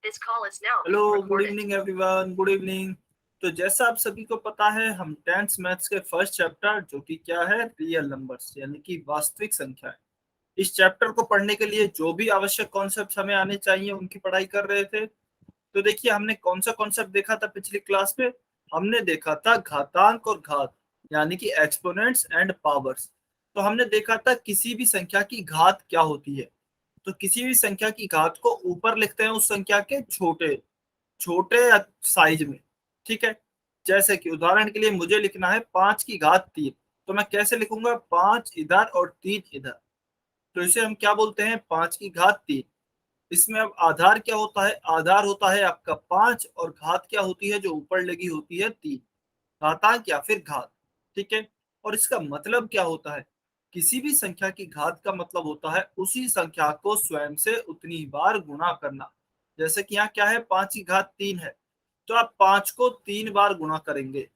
Hello, good evening everyone, good evening. तो जैसा आप सभी को पता है, हम टेंथ मैथ्स के फर्स्ट चैप्टर जो कि क्या है, रियल नंबर्स यानी कि वास्तविक संख्या है, इस चैप्टर को पढ़ने के लिए जो भी आवश्यक कॉन्सेप्ट हमें आने चाहिए उनकी पढ़ाई कर रहे थे। तो देखिए, हमने कौन सा कॉन्सेप्ट देखा था पिछली क्लास में। हमने देखा था घातांक और घात यानी कि एक्सपोनेंट्स एंड पावर्स। तो हमने देखा था किसी भी संख्या की घात क्या होती है। तो किसी भी संख्या की घात को ऊपर लिखते हैं उस संख्या के छोटे छोटे साइज में। ठीक है, जैसे कि उदाहरण के लिए मुझे लिखना है 5 की घात 3। तो मैं कैसे लिखूंगा, 5 इधर और 3 इधर। तो इसे हम क्या बोलते हैं, 5 की घात 3। इसमें अब आधार क्या होता है, आधार होता है आपका 5 और घात क्या होती है जो ऊपर लगी होती है 3। घातांक या फिर घात। ठीक है, और इसका मतलब क्या होता है, किसी भी संख्या की घात का मतलब होता है उसी संख्या को स्वयं से उतनी बार गुणा करना। जैसे कि यहाँ क्या है, 5 की घात 3 है, तो आप 5 को 3 बार गुणा करेंगे।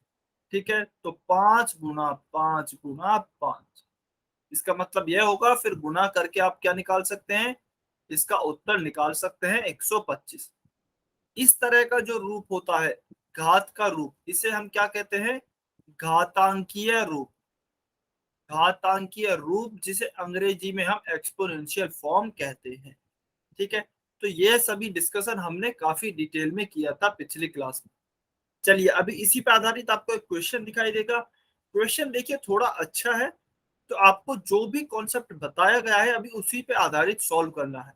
ठीक है, तो 5 गुणा 5 गुणा 5, इसका मतलब यह होगा। फिर गुणा करके आप क्या निकाल सकते हैं, इसका उत्तर निकाल सकते हैं 125। इस तरह का जो रूप होता है, घात का रूप, इसे हम क्या कहते हैं, घातांकीय रूप। घातांकीय रूप जिसे अंग्रेजी में हम एक्सपोनेंशियल फॉर्म कहते हैं। ठीक है, तो ये सभी डिस्कशन हमने काफी डिटेल में किया था पिछली क्लास में। चलिए, अभी इसी पे आधारित आपको एक क्वेश्चन दिखाई देगा। क्वेश्चन देखिए, थोड़ा अच्छा है। तो आपको जो भी कॉन्सेप्ट बताया गया है अभी उसी पे आधारित सॉल्व करना है।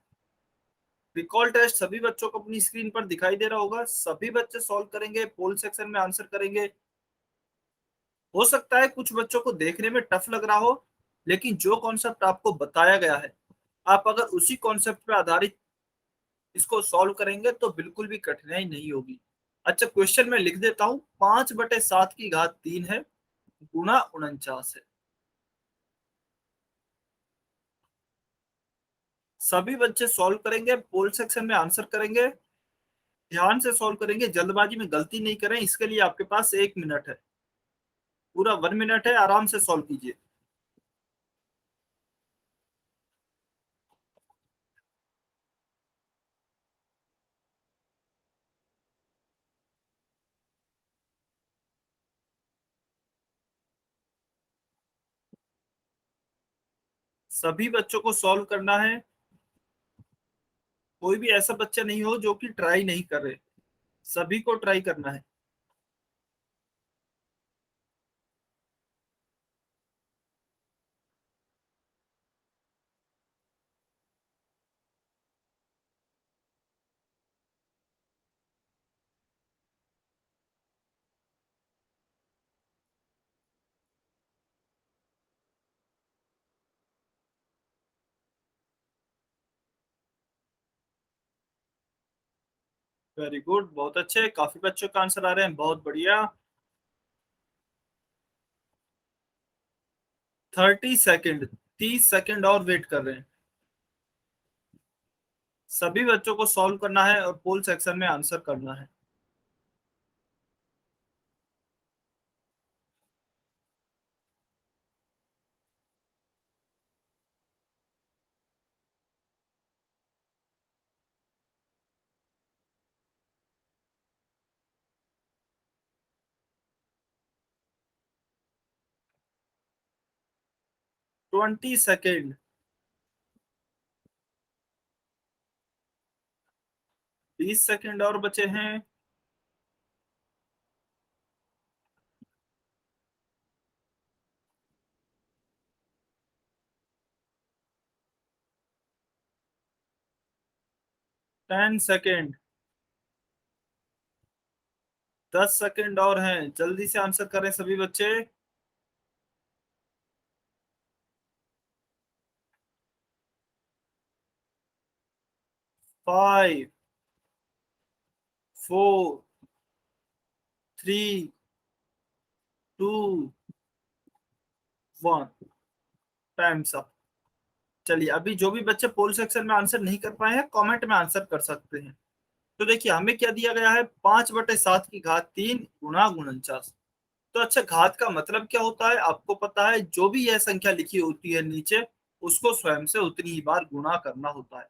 रिकॉल टेस्ट सभी बच्चों को अपनी स्क्रीन पर दिखाई दे रहा होगा, सभी बच्चे सॉल्व करेंगे, पोल सेक्शन में आंसर करेंगे। हो सकता है कुछ बच्चों को देखने में टफ लग रहा हो, लेकिन जो कॉन्सेप्ट आपको बताया गया है, आप अगर उसी कॉन्सेप्ट पर आधारित इसको सॉल्व करेंगे तो बिल्कुल भी कठिनाई नहीं होगी। अच्छा, क्वेश्चन में लिख देता हूँ, 5/7 की घात 3 है गुणा 49 है। सभी बच्चे सॉल्व करेंगे, पोल सेक्शन में आंसर करेंगे, ध्यान से सॉल्व करेंगे, जल्दबाजी में गलती नहीं करें। इसके लिए आपके पास 1 मिनट है, पूरा 1 मिनट है, आराम से सॉल्व कीजिए। सभी बच्चों को सॉल्व करना है, कोई भी ऐसा बच्चा नहीं हो जो कि ट्राई नहीं कर रहे, सभी को ट्राई करना है। वेरी गुड, बहुत अच्छे, काफी बच्चों का आंसर आ रहे हैं, बहुत बढ़िया। 30 सेकेंड, 30 सेकेंड और वेट कर रहे हैं। सभी बच्चों को सॉल्व करना है और पोल सेक्शन में आंसर करना है। ट्वेंटी सेकेंड 20 सेकेंड और बचे हैं। टेन सेकेंड 10 सेकेंड और हैं, जल्दी से आंसर करें सभी बच्चे। 5 4 3 2 1, टाइम्स अप। चलिए, अभी जो भी बच्चे पोल सेक्शन में आंसर नहीं कर पाए हैं, कमेंट में आंसर कर सकते हैं। तो देखिए, हमें क्या दिया गया है, 5/7 की घात 3 गुणा 49। तो अच्छा, घात का मतलब क्या होता है आपको पता है, जो भी यह संख्या लिखी होती है नीचे, उसको स्वयं से उतनी ही बार गुणा करना होता है।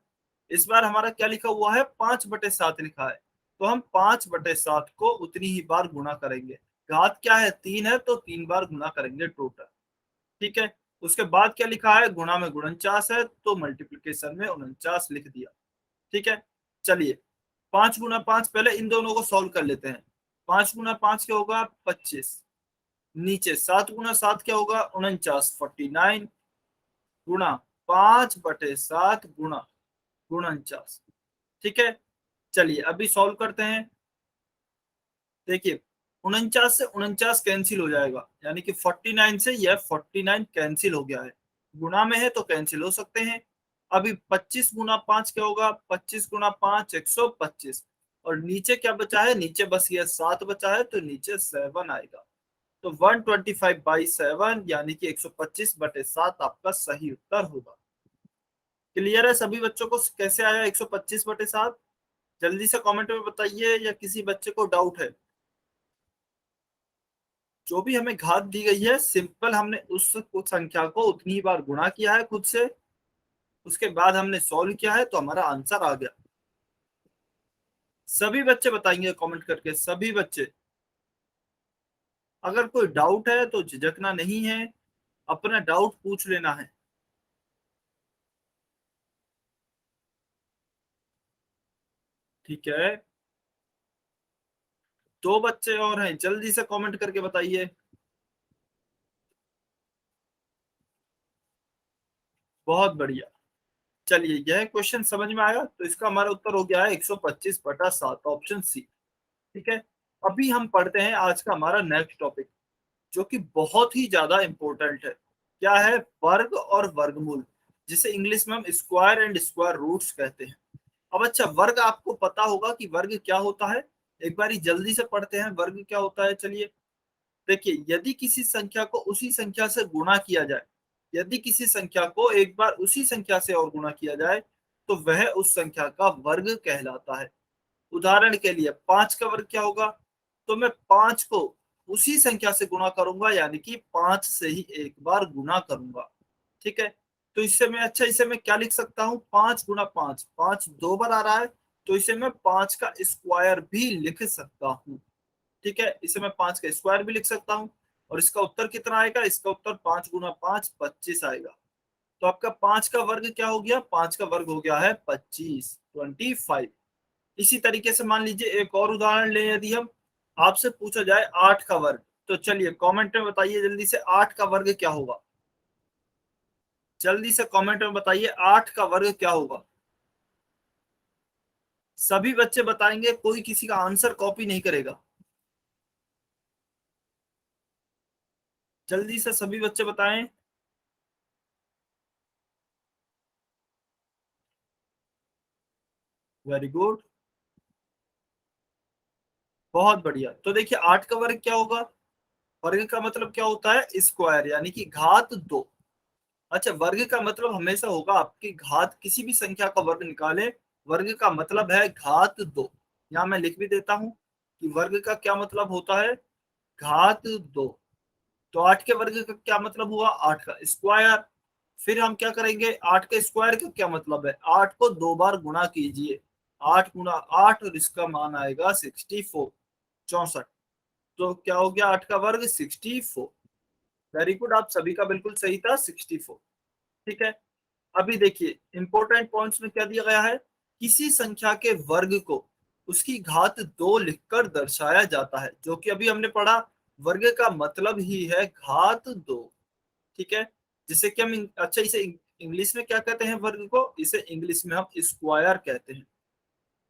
इस बार हमारा क्या लिखा हुआ है, 5/7 लिखा है, तो हम 5/7 को उतनी ही बार गुणा करेंगे। घात क्या है, 3 है, तो 3 बार गुणा करेंगे टोटल। ठीक है, उसके बाद क्या लिखा है, गुणा में गुणनचास है, तो मल्टीप्लीकेशन में 49 लिख दिया। ठीक है, चलिए 5 × 5, पहले इन दोनों को सॉल्व कर लेते हैं। 5 × 5 क्या होगा, 25। नीचे 7 × 7 क्या होगा, 49, 49 गुणा 5/7 गुणा 49। ठीक है, चलिए अभी सॉल्व करते हैं। देखिए 49 से 49 कैंसिल हो जाएगा, यानी कि 49 से यह 49 कैंसिल हो गया है। गुणा में है तो कैंसिल हो सकते हैं। अभी 25 × 5 क्या होगा, 25 × 5 125। और नीचे क्या बचा है, नीचे बस ये 7 बचा है, तो नीचे 7 आएगा। तो 125/7 यानी कि 125/7 आपका सही उत्तर होगा। क्लियर है सभी बच्चों को कैसे आया 125/7? जल्दी से कमेंट में बताइए, या किसी बच्चे को डाउट है? जो भी हमें घात दी गई है, सिंपल हमने उस संख्या को उतनी ही बार गुणा किया है खुद से, उसके बाद हमने सॉल्व किया है, तो हमारा आंसर आ गया। सभी बच्चे बताएंगे कमेंट करके, सभी बच्चे। अगर कोई डाउट है तो झिझकना नहीं है, अपना डाउट पूछ लेना है। ठीक है, 2 बच्चे और हैं, जल्दी से कमेंट करके बताइए। बहुत बढ़िया। चलिए यह क्वेश्चन समझ में आया, तो इसका हमारा उत्तर हो गया है 125/7, ऑप्शन सी। ठीक है, अभी हम पढ़ते हैं आज का हमारा नेक्स्ट टॉपिक, जो कि बहुत ही ज्यादा इंपॉर्टेंट है। क्या है, वर्ग और वर्गमूल, जिसे इंग्लिश में हम स्क्वायर एंड स्क्वायर रूट्स कहते हैं। अब अच्छा, वर्ग आपको पता होगा कि वर्ग क्या होता है। एक बार जल्दी से पढ़ते हैं वर्ग क्या होता है। चलिए देखिए, यदि किसी संख्या को उसी संख्या से गुणा किया जाए, यदि किसी संख्या को एक बार उसी संख्या से और गुणा किया जाए, तो वह उस संख्या का वर्ग कहलाता है। उदाहरण के लिए 5 का वर्ग क्या होगा, तो मैं 5 को उसी संख्या से गुणा करूंगा, यानी कि 5 से ही एक बार गुणा करूंगा। ठीक है, तो इससे मैं अच्छा, इसे मैं क्या लिख सकता हूँ, 5 × 5, 5 2 बार आ रहा है, तो इसे मैं 5 का स्क्वायर भी लिख सकता हूँ। ठीक है, इसे मैं 5 का स्क्वायर भी लिख सकता हूँ। और इसका उत्तर कितना आएगा, इसका उत्तर 5 × 5 25 आएगा। तो आपका 5 का वर्ग क्या हो गया, 5 का वर्ग हो गया है 25, 25। इसी तरीके से मान लीजिए एक और उदाहरण ले, यदि हम आपसे पूछा जाए 8 का वर्ग, तो चलिए कमेंट में बताइए जल्दी से, 8 का वर्ग क्या होगा। जल्दी से कमेंट में बताइए 8 का वर्ग क्या होगा। सभी बच्चे बताएंगे, कोई किसी का आंसर कॉपी नहीं करेगा। जल्दी से सभी बच्चे बताएं। वेरी गुड, बहुत बढ़िया। तो देखिए 8 का वर्ग क्या होगा, वर्ग का मतलब क्या होता है, स्क्वायर, यानी कि घात 2। अच्छा, वर्ग का मतलब हमेशा होगा आपकी घात, किसी भी संख्या का वर्ग निकाले, वर्ग का मतलब है घात 2। यहाँ मैं लिख भी देता हूँ कि वर्ग का क्या मतलब होता है, घात 2। तो 8 के वर्ग का क्या मतलब हुआ, 8 का स्क्वायर। फिर हम क्या करेंगे, 8 के स्क्वायर का क्या मतलब है, 8 को 2 बार गुणा कीजिए, 8 × 8, और इसका मान आएगा 64, 64। तो क्या हो गया, 8 का वर्ग 64। वेरी गुड, आप सभी का बिल्कुल सही था, 64। ठीक है, अभी देखिए इंपॉर्टेंट पॉइंट्स में क्या दिया गया है, किसी संख्या के वर्ग को उसकी घात 2 लिखकर दर्शाया जाता है, जो कि अभी हमने पढ़ा। वर्ग का मतलब ही है घात 2। ठीक है, जिसे कि हम अच्छा, इसे इंग्लिश में क्या कहते हैं, वर्ग को, इसे इंग्लिश में हम स्क्वायर कहते हैं।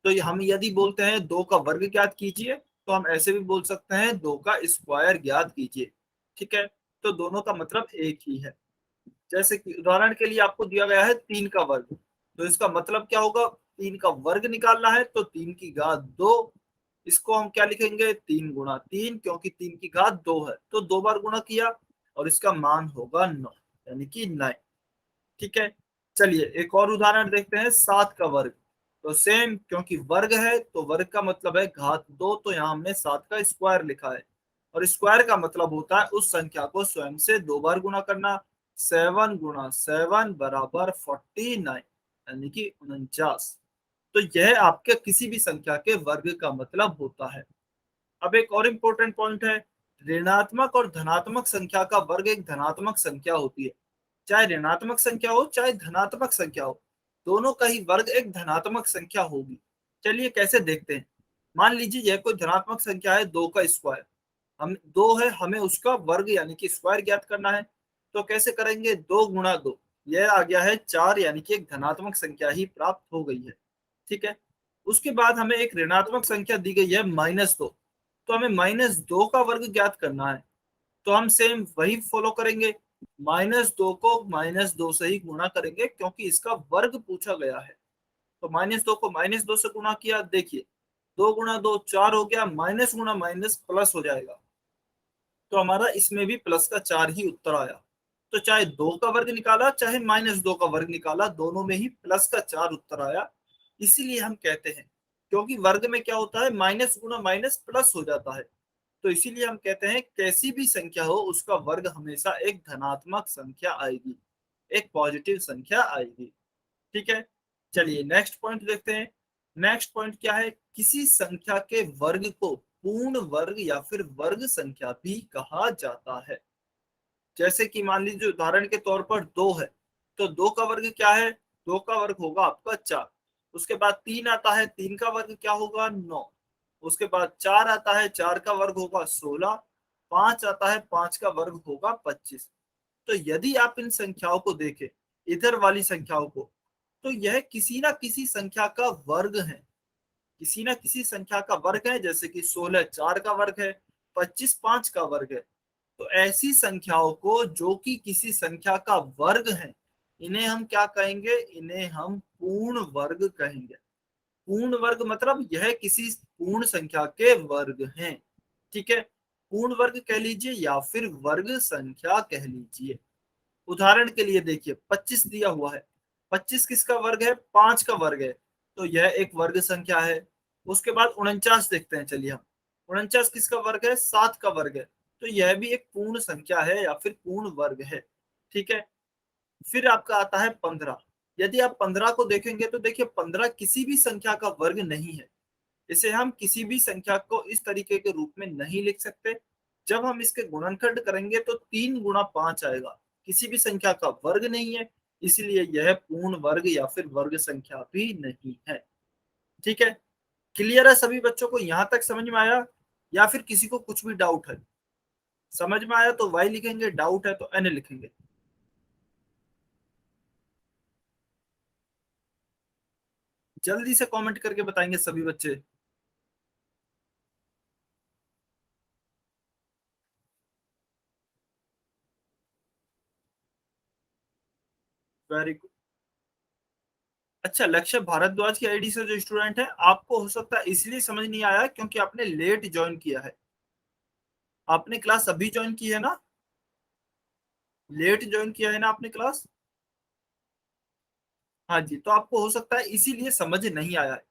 तो हम यदि बोलते हैं 2 का वर्ग ज्ञात कीजिए, तो हम ऐसे भी बोल सकते हैं 2 का स्क्वायर ज्ञात कीजिए। ठीक है, तो दोनों का मतलब एक ही है। जैसे कि उदाहरण के लिए आपको दिया गया है 3 का वर्ग, तो इसका मतलब क्या होगा, 3 का वर्ग निकालना है, तो 3 की घात 2। इसको हम क्या लिखेंगे, 3 × 3, क्योंकि 3 की घात 2 है, तो 2 बार गुणा किया, और इसका मान होगा 9, यानी कि 9। ठीक है, चलिए एक और उदाहरण देखते हैं, 7 का वर्ग। तो सेम, क्योंकि वर्ग है तो वर्ग का मतलब है घात 2, तो यहाँ हमने 7 का स्क्वायर लिखा है। और स्क्वायर का मतलब होता है उस संख्या को स्वयं से 2 बार गुणा करना। 7 × 7 = 49। यानी कि 49। तो यह आपके किसी भी संख्या के वर्ग का मतलब होता है। अब एक और इम्पोर्टेंट पॉइंट है, ऋणात्मक और धनात्मक संख्या का वर्ग एक धनात्मक संख्या होती है। चाहे ऋणात्मक संख्या हो चाहे धनात्मक संख्या हो, दोनों का ही वर्ग एक धनात्मक संख्या होगी। चलिए कैसे देखते हैं। मान लीजिए यह कोई धनात्मक संख्या है, 2 का स्क्वायर। हम 2 है, हमें उसका वर्ग यानी कि स्क्वायर ज्ञात करना है। तो कैसे करेंगे, 2 गुणा 2, यह आ गया है 4, यानी कि एक धनात्मक संख्या ही प्राप्त हो गई है। ठीक है। उसके बाद हमें एक ऋणात्मक संख्या दी गई है -2, तो हमें -2 का वर्ग ज्ञात करना है। तो हम सेम वही फॉलो करेंगे, -2 को -2 से ही गुणा करेंगे क्योंकि इसका वर्ग पूछा गया है। तो -2 को -2 से गुणा किया, देखिए 2 गुणा 2 4 हो गया, माइनस गुणा माइनस प्लस हो जाएगा। तो हमारा इसमें भी +4 ही उत्तर आया। तो चाहे 2 का वर्ग निकाला चाहे -2 का वर्ग निकाला, दोनों में ही +4 उत्तर आया। इसीलिए हम कहते हैं, क्योंकि वर्ग में क्या होता है, माइनस गुणा माइनस प्लस हो जाता है, तो इसीलिए हम कहते हैं कैसी भी संख्या हो उसका वर्ग हमेशा एक धनात्मक संख्या आएगी, एक पॉजिटिव संख्या आएगी। ठीक है। चलिए नेक्स्ट पॉइंट देखते हैं। नेक्स्ट पॉइंट क्या है, किसी संख्या के वर्ग को पूर्ण वर्ग या फिर वर्ग संख्या भी कहा जाता है। जैसे कि मान लीजिए उदाहरण के तौर पर 2 है, तो 2 का वर्ग क्या है, 2 का वर्ग होगा आपका 4। उसके बाद 3 आता है, 3 का वर्ग क्या होगा, 9। उसके बाद 4 आता है, 4 का वर्ग होगा 16। 5 आता है, 5 का वर्ग होगा 25। तो यदि आप इन संख्याओं को देखें, इधर वाली संख्याओं को, तो यह किसी ना किसी संख्या का वर्ग है, किसी ना किसी संख्या का वर्ग है। जैसे कि 16 4 का वर्ग है, 25 5 का वर्ग है। तो ऐसी संख्याओं को जो कि किसी संख्या का वर्ग है, इन्हें हम क्या कहेंगे, इन्हें हम पूर्ण वर्ग कहेंगे। पूर्ण वर्ग मतलब यह किसी पूर्ण संख्या के वर्ग हैं। ठीक है। पूर्ण वर्ग कह लीजिए या फिर वर्ग संख्या कह लीजिए। उदाहरण के लिए देखिए 25 दिया हुआ है, 25 किसका वर्ग है, 5 का वर्ग है, तो यह एक वर्ग संख्या है। उसके बाद 49 देखते हैं, चलिए हम 49 किसका वर्ग है, 7 का वर्ग है, तो यह भी एक पूर्ण संख्या है या फिर पूर्ण वर्ग है। ठीक है। फिर आपका आता है 15। यदि आप 15 को देखेंगे तो देखिए 15 किसी भी संख्या का वर्ग नहीं है। इसे हम किसी भी संख्या को इस तरीके के रूप में नहीं लिख सकते। जब हम इसके गुणनखंड करेंगे तो 3 गुणा 5 आएगा, किसी भी संख्या का वर्ग नहीं है, इसलिए यह पूर्ण वर्ग या फिर वर्ग संख्या भी नहीं है। ठीक है। क्लियर है सभी बच्चों को, यहां तक समझ में आया, या फिर किसी को कुछ भी डाउट है। समझ में आया तो वाई लिखेंगे, डाउट है तो एन लिखेंगे। जल्दी से कमेंट करके बताएंगे सभी बच्चे। Very good. अच्छा, लक्ष्य भारद्वाज की आईडी से जो स्टूडेंट है, आपको हो सकता है इसलिए समझ नहीं आया क्योंकि आपने लेट ज्वाइन किया है। आपने क्लास अभी ज्वाइन की है ना, लेट ज्वाइन किया है ना आपने क्लास। हाँ जी, तो आपको हो सकता है इसीलिए समझ नहीं आया है।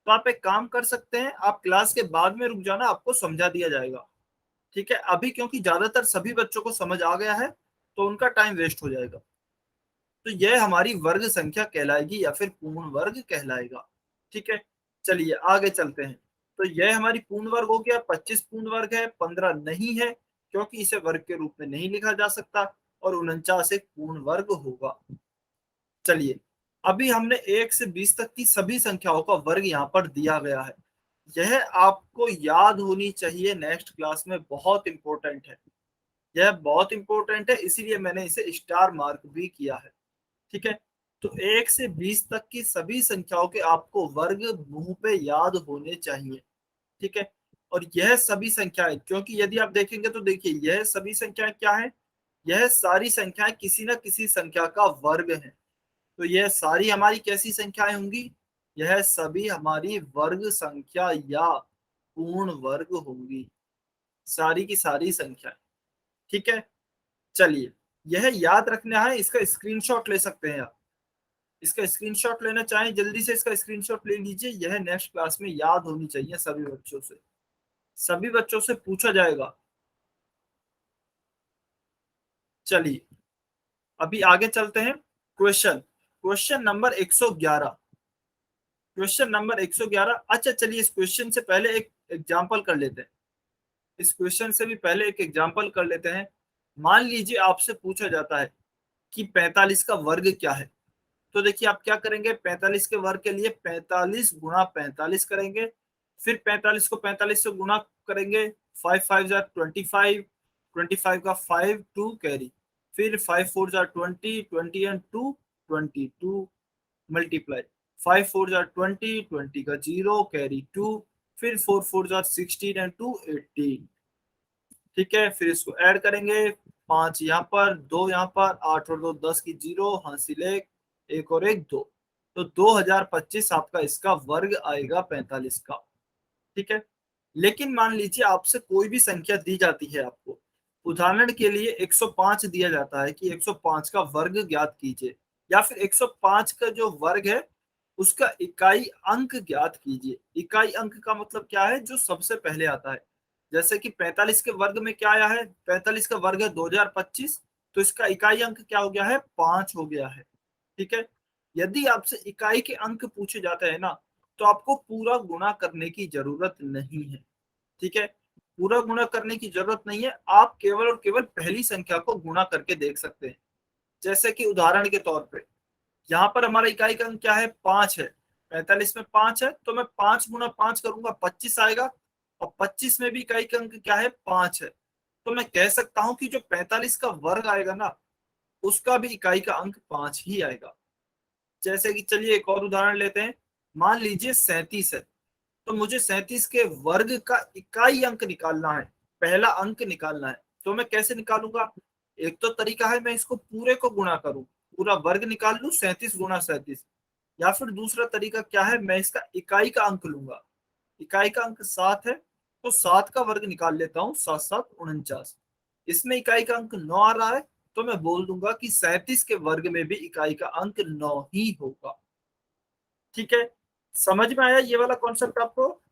तो आप एक काम कर सकते हैं, आप क्लास के बाद में रुक जाना, आपको समझा दिया जाएगा। ठीक है। अभी क्योंकि ज्यादातर सभी बच्चों को समझ आ गया है, तो उनका टाइम वेस्ट हो जाएगा। तो यह हमारी वर्ग संख्या कहलाएगी या फिर पूर्ण वर्ग कहलाएगा। ठीक है। चलिए आगे चलते हैं। तो यह हमारी पूर्ण वर्ग हो गया, 25 पूर्ण वर्ग है, 15 नहीं है क्योंकि इसे वर्ग के रूप में नहीं लिखा जा सकता, और 49 एक पूर्ण वर्ग होगा। चलिए, अभी हमने 1 से 20 तक की सभी संख्याओं का वर्ग यहाँ पर दिया गया है। यह आपको याद होनी चाहिए, नेक्स्ट क्लास में बहुत इंपॉर्टेंट है। यह बहुत इंपॉर्टेंट है, इसीलिए मैंने इसे स्टार मार्क भी किया है। ठीक है। तो 1 से 20 तक की सभी संख्याओं के आपको वर्ग मुंह पे याद होने चाहिए। ठीक है। और यह सभी संख्याएं, क्योंकि यदि आप देखेंगे तो देखिए यह सभी संख्याएं क्या है, यह सारी संख्याएं किसी ना किसी संख्या का वर्ग है। तो यह सारी हमारी कैसी संख्याएं होंगी, यह सभी हमारी वर्ग संख्या या पूर्ण वर्ग होंगी, सारी की सारी संख्याएं। ठीक है। चलिए, यह याद रखना है, इसका स्क्रीनशॉट ले सकते हैं आप। इसका स्क्रीनशॉट लेना चाहें जल्दी से इसका स्क्रीनशॉट ले लीजिए, यह नेक्स्ट क्लास में याद होनी चाहिए सभी बच्चों से, सभी बच्चों से पूछा जाएगा। चलिए, अभी आगे चलते हैं। Question, question number 111। Question number 111। अच्छा चलिए, इस क्वेश्चन से पहले एक एग्जाम्पल कर लेते हैं। इस क्वेश्चन से भी पहले एक एग्जाम्पल कर लेते हैं। मान लीजिए आपसे पूछा जाता है कि 45 का वर्ग क्या है। तो देखिए आप क्या करेंगे, 45 के वर्ग के लिए 45 गुणा 45 करेंगे, फिर 45 को 45 से गुणा करेंगे, 5 5 जार 25, 25 का 5 2 कैरी, फिर 5 4 जार 20, 20 एंड 2 22 मल्टीप्लाई, 5 4 जार 20, 20 का 0 कैरी 2, फिर 4 4 जार 16 एंड 2 18। ठीक है, फिर इसको ऐड करेंगे, 5 यहाँ पर, 2 यहाँ पर, 8 और 2 10 की 0, हासिल एक और एक 2। तो 2025 आपका इसका वर्ग आएगा 45 का। ठीक है, लेकिन मान लीजिए आपसे कोई भी संख्या दी जाती है आपको, उदाहरण के लिए 105 दिया जाता है कि 105 का वर्ग ज्ञात कीजिए, या फिर 105 का जो वर्ग है उसका इकाई अंक ज्ञात कीजिए। इकाई अंक का मतलब क्या है, जो सबसे पहले आता है। जैसे कि 45 के वर्ग में क्या आया है, 45 का वर्ग है 2025, तो इसका इकाई अंक क्या हो गया है, 5 हो गया है। ठीक है, यदि आपसे इकाई के अंक पूछे जाते हैं ना, तो आपको पूरा गुणा करने की जरूरत नहीं है। ठीक है, पूरा गुणा करने की जरूरत नहीं है, आप केवल और केवल पहली संख्या को गुणा करके देख सकते हैं। जैसे कि उदाहरण के तौर पे यहाँ पर हमारा इकाई का अंक क्या है, 5 है। 45 में 5 है, तो मैं 5 गुणा 5 करूंगा, 25 आएगा। और 25 में भी इकाई का अंक क्या है, 5 है। तो मैं कह सकता हूं कि जो 45 का वर्ग आएगा ना, उसका भी इकाई का अंक 5 ही आएगा। जैसे कि चलिए एक और उदाहरण लेते हैं। मान लीजिए 37 है, तो मुझे 37 के वर्ग का इकाई अंक निकालना है, पहला अंक निकालना है। तो मैं कैसे निकालूंगा, एक तो तरीका है मैं इसको पूरे को गुणा करूं, पूरा वर्ग निकाल लूं 37 गुणा 37। या फिर दूसरा तरीका क्या है, मैं इसका इकाई का अंक लूंगा। इकाई का अंक 7 है, तो 7 का वर्ग निकाल लेता हूँ, 7 7 49। इसमें इकाई का अंक 9 आ रहा है, तो मैं बोल दूंगा कि 37 के वर्ग में भी इकाई का अंक 9 ही होगा। ठीक है, समझ में आया ये वाला कॉन्सेप्ट आपको।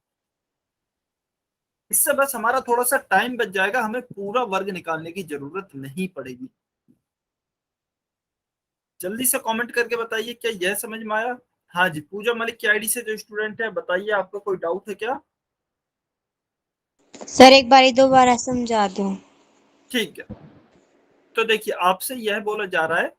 इससे बस हमारा थोड़ा सा टाइम बच जाएगा, हमें पूरा वर्ग निकालने की जरूरत नहीं पड़ेगी। जल्दी से कमेंट करके बताइए क्या यह समझ में आया। हाँ जी, पूजा मलिक की आईडी से जो स्टूडेंट है, बताइए आपका कोई डाउट है क्या। सर एक बारी दोबारा समझा दो। ठीक है, तो देखिए आपसे यह बोला जा रहा है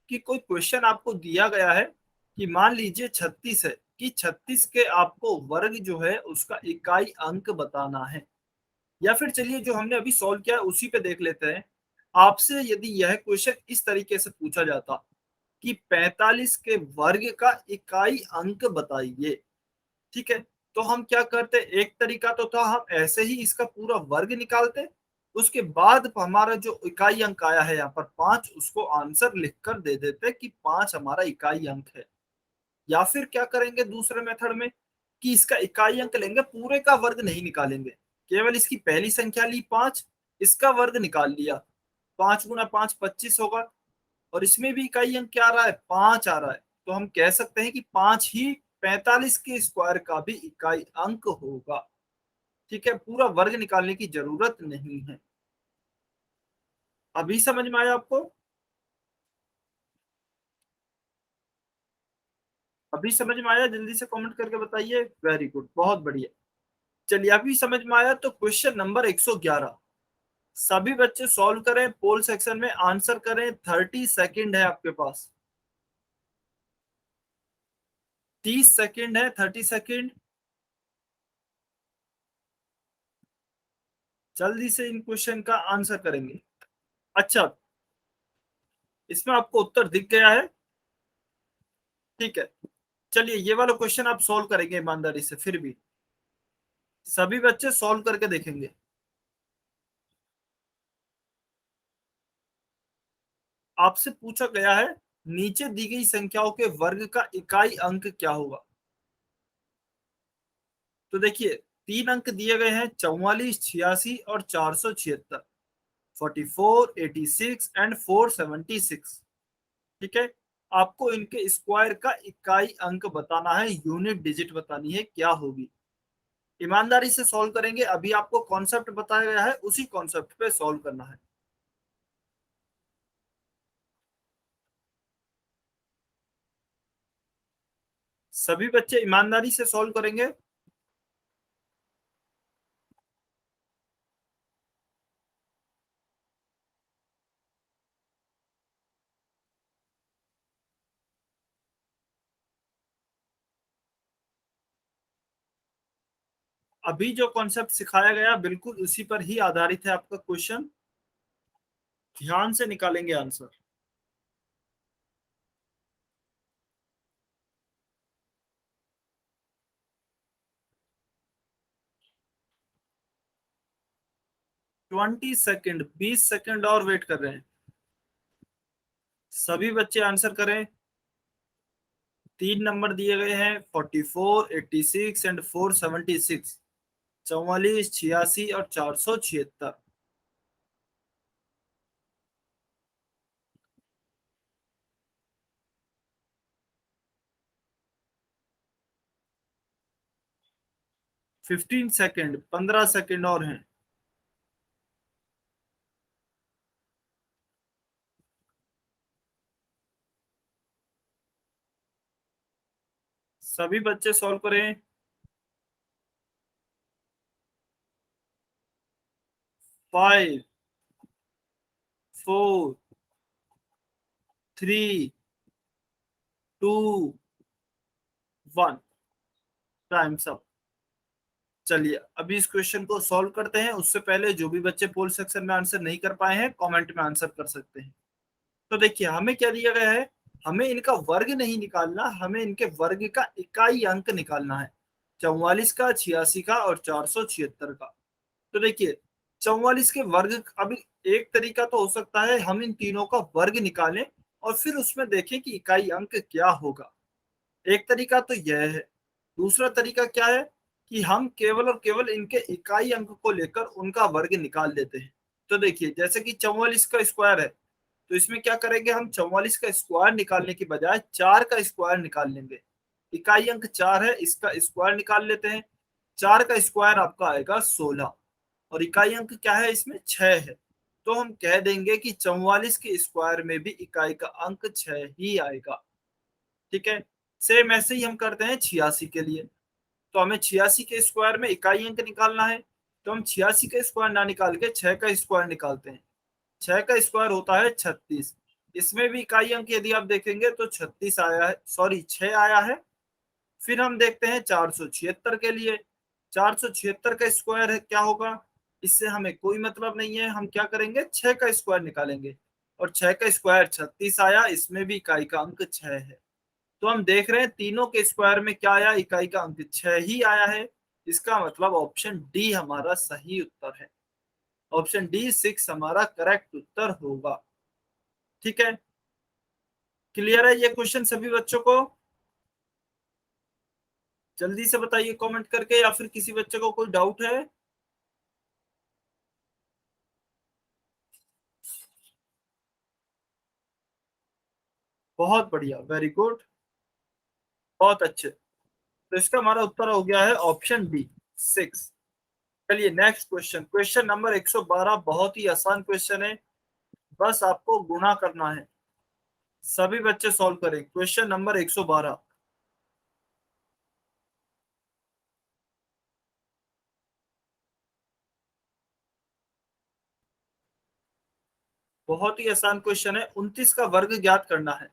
कि कोई क्वेश्चन आपको दिया गया है कि मान लीजिए 36 है, कि 36 के आपको वर्ग जो है उसका इकाई अंक बताना है। या फिर चलिए जो हमने अभी सॉल्व किया है उसी पे देख लेते हैं। आपसे यदि यह क्वेश्चन इस तरीके से पूछा जाता कि 45 के वर्ग का इकाई अंक बताइए, ठीक है, तो हम क्या करते, एक तरीका तो था हम ऐसे ही इसका पूरा वर्ग निकालते, उसके बाद हमारा जो इकाई अंक आया है यहाँ पर 5, उसको आंसर लिखकर दे देते कि 5 हमारा इकाई अंक है। या फिर क्या करेंगे दूसरे मेथड में, कि इसका इकाई अंक लेंगे, पूरे का वर्ग नहीं निकालेंगे, केवल इसकी पहली संख्या ली 5, इसका वर्ग निकाल लिया। 5 गुना 5 25 होगा, और इसमें भी इकाई अंक क्या आ रहा है, 5 आ रहा है। तो हम कह सकते हैं कि 5 ही 45 के स्क्वायर का भी इकाई अंक होगा। ठीक है, पूरा वर्ग निकालने की जरूरत नहीं है। अभी समझ में आया आपको। अभी समझ में आया, जल्दी से कमेंट करके बताइए। वेरी गुड, बहुत बढ़िया। चलिए अभी समझ में आया, तो क्वेश्चन नंबर 111 सभी बच्चे सॉल्व करें, पोल सेक्शन में आंसर करें। 30 सेकेंड है आपके पास, 30 सेकेंड है, 30 सेकेंड। जल्दी से इन क्वेश्चन का आंसर करेंगे। अच्छा, इसमें आपको उत्तर दिख गया है। ठीक है, चलिए ये वाला क्वेश्चन आप सॉल्व करेंगे ईमानदारी से, फिर भी सभी बच्चे सॉल्व करके देखेंगे। आपसे पूछा गया है नीचे दी गई संख्याओं के वर्ग का इकाई अंक क्या होगा। तो देखिए 3 अंक दिए गए हैं, 44, 86 और 476, 44, 86 एंड 476। ठीक है, आपको इनके स्क्वायर का इकाई अंक बताना है, यूनिट डिजिट बतानी है, क्या होगी। ईमानदारी से सॉल्व करेंगे, अभी आपको कॉन्सेप्ट बताया गया है उसी कॉन्सेप्ट पे सॉल्व करना है। सभी बच्चे ईमानदारी से सॉल्व करेंगे। अभी जो कॉन्सेप्ट सिखाया गया बिल्कुल उसी पर ही आधारित है आपका क्वेश्चन। ध्यान से निकालेंगे आंसर। ट्वेंटी सेकेंड, 20 सेकेंड और वेट कर रहे हैं। सभी बच्चे आंसर करें। 3 नंबर दिए गए हैं, 44, 86 एंड 476। 44, 86 और 476। 15 सेकेंड, 15 सेकेंड और हैं। सभी बच्चे सॉल्व करें। 5, 4, 3, 2, 1। Times up. चलिए अभी इस क्वेश्चन को सॉल्व करते हैं। उससे पहले जो भी बच्चे पोल सेक्शन में आंसर नहीं कर पाए हैं कमेंट में आंसर कर सकते हैं। तो देखिए हमें क्या दिया गया है। हमें इनका वर्ग नहीं निकालना, हमें इनके वर्ग का इकाई अंक निकालना है। 44 का, 86 का और 476 का। तो देखिए 44 के वर्ग, अभी एक तरीका तो हो सकता है हम इन तीनों का वर्ग निकालें और फिर उसमें देखें कि इकाई अंक क्या होगा। एक तरीका तो यह है। दूसरा तरीका क्या है कि हम केवल और केवल इनके इकाई अंक को लेकर उनका वर्ग निकाल देते हैं। तो देखिए जैसे कि 44 का स्क्वायर है, तो इसमें क्या करेंगे हम 44 का स्क्वायर निकालने की बजाय 4 का स्क्वायर निकाल लेंगे। इकाई अंक 4 है, इसका स्क्वायर निकाल लेते हैं। 4 का स्क्वायर आपका आएगा 16 और इकाई अंक क्या है इसमें 6 है। तो हम कह देंगे कि 44 के स्क्वायर में भी इकाई का अंक 6 ही आएगा। ठीक है। सेम ऐसे ही हम करते हैं 86 के लिए। तो हमें 86 के स्क्वायर में इकाई अंक निकालना है। तो हम 86 का स्क्वायर ना निकाल के 6 का स्क्वायर निकालते हैं। 6 का स्क्वायर होता है 36। इसमें भी इकाई अंक यदि आप देखेंगे तो 36 आया है, सॉरी 6 आया है। फिर हम देखते हैं 476 के लिए। 476 का स्क्वायर है क्या होगा, इससे हमें कोई मतलब नहीं है। हम क्या करेंगे 6 का स्क्वायर निकालेंगे और 6 का स्क्वायर 36 आया, इसमें भी इकाई का अंक 6 है। तो हम देख रहे हैं तीनों के स्क्वायर में क्या आया, इकाई का अंक 6 ही आया है। इसका मतलब ऑप्शन डी हमारा सही उत्तर है। ऑप्शन डी 6 हमारा करेक्ट उत्तर होगा। ठीक है। क्लियर है ये क्वेश्चन सभी बच्चों को? जल्दी से बताइए कमेंट करके, या फिर किसी बच्चे को कोई डाउट है? बहुत बढ़िया, वेरी गुड। बहुत अच्छे। तो इसका हमारा उत्तर हो गया है ऑप्शन डी 6। चलिए नेक्स्ट क्वेश्चन, क्वेश्चन नंबर 112। बहुत ही आसान क्वेश्चन है, बस आपको गुणा करना है। सभी बच्चे सॉल्व करें क्वेश्चन नंबर 112। बहुत ही आसान क्वेश्चन है। 29 का वर्ग ज्ञात करना है।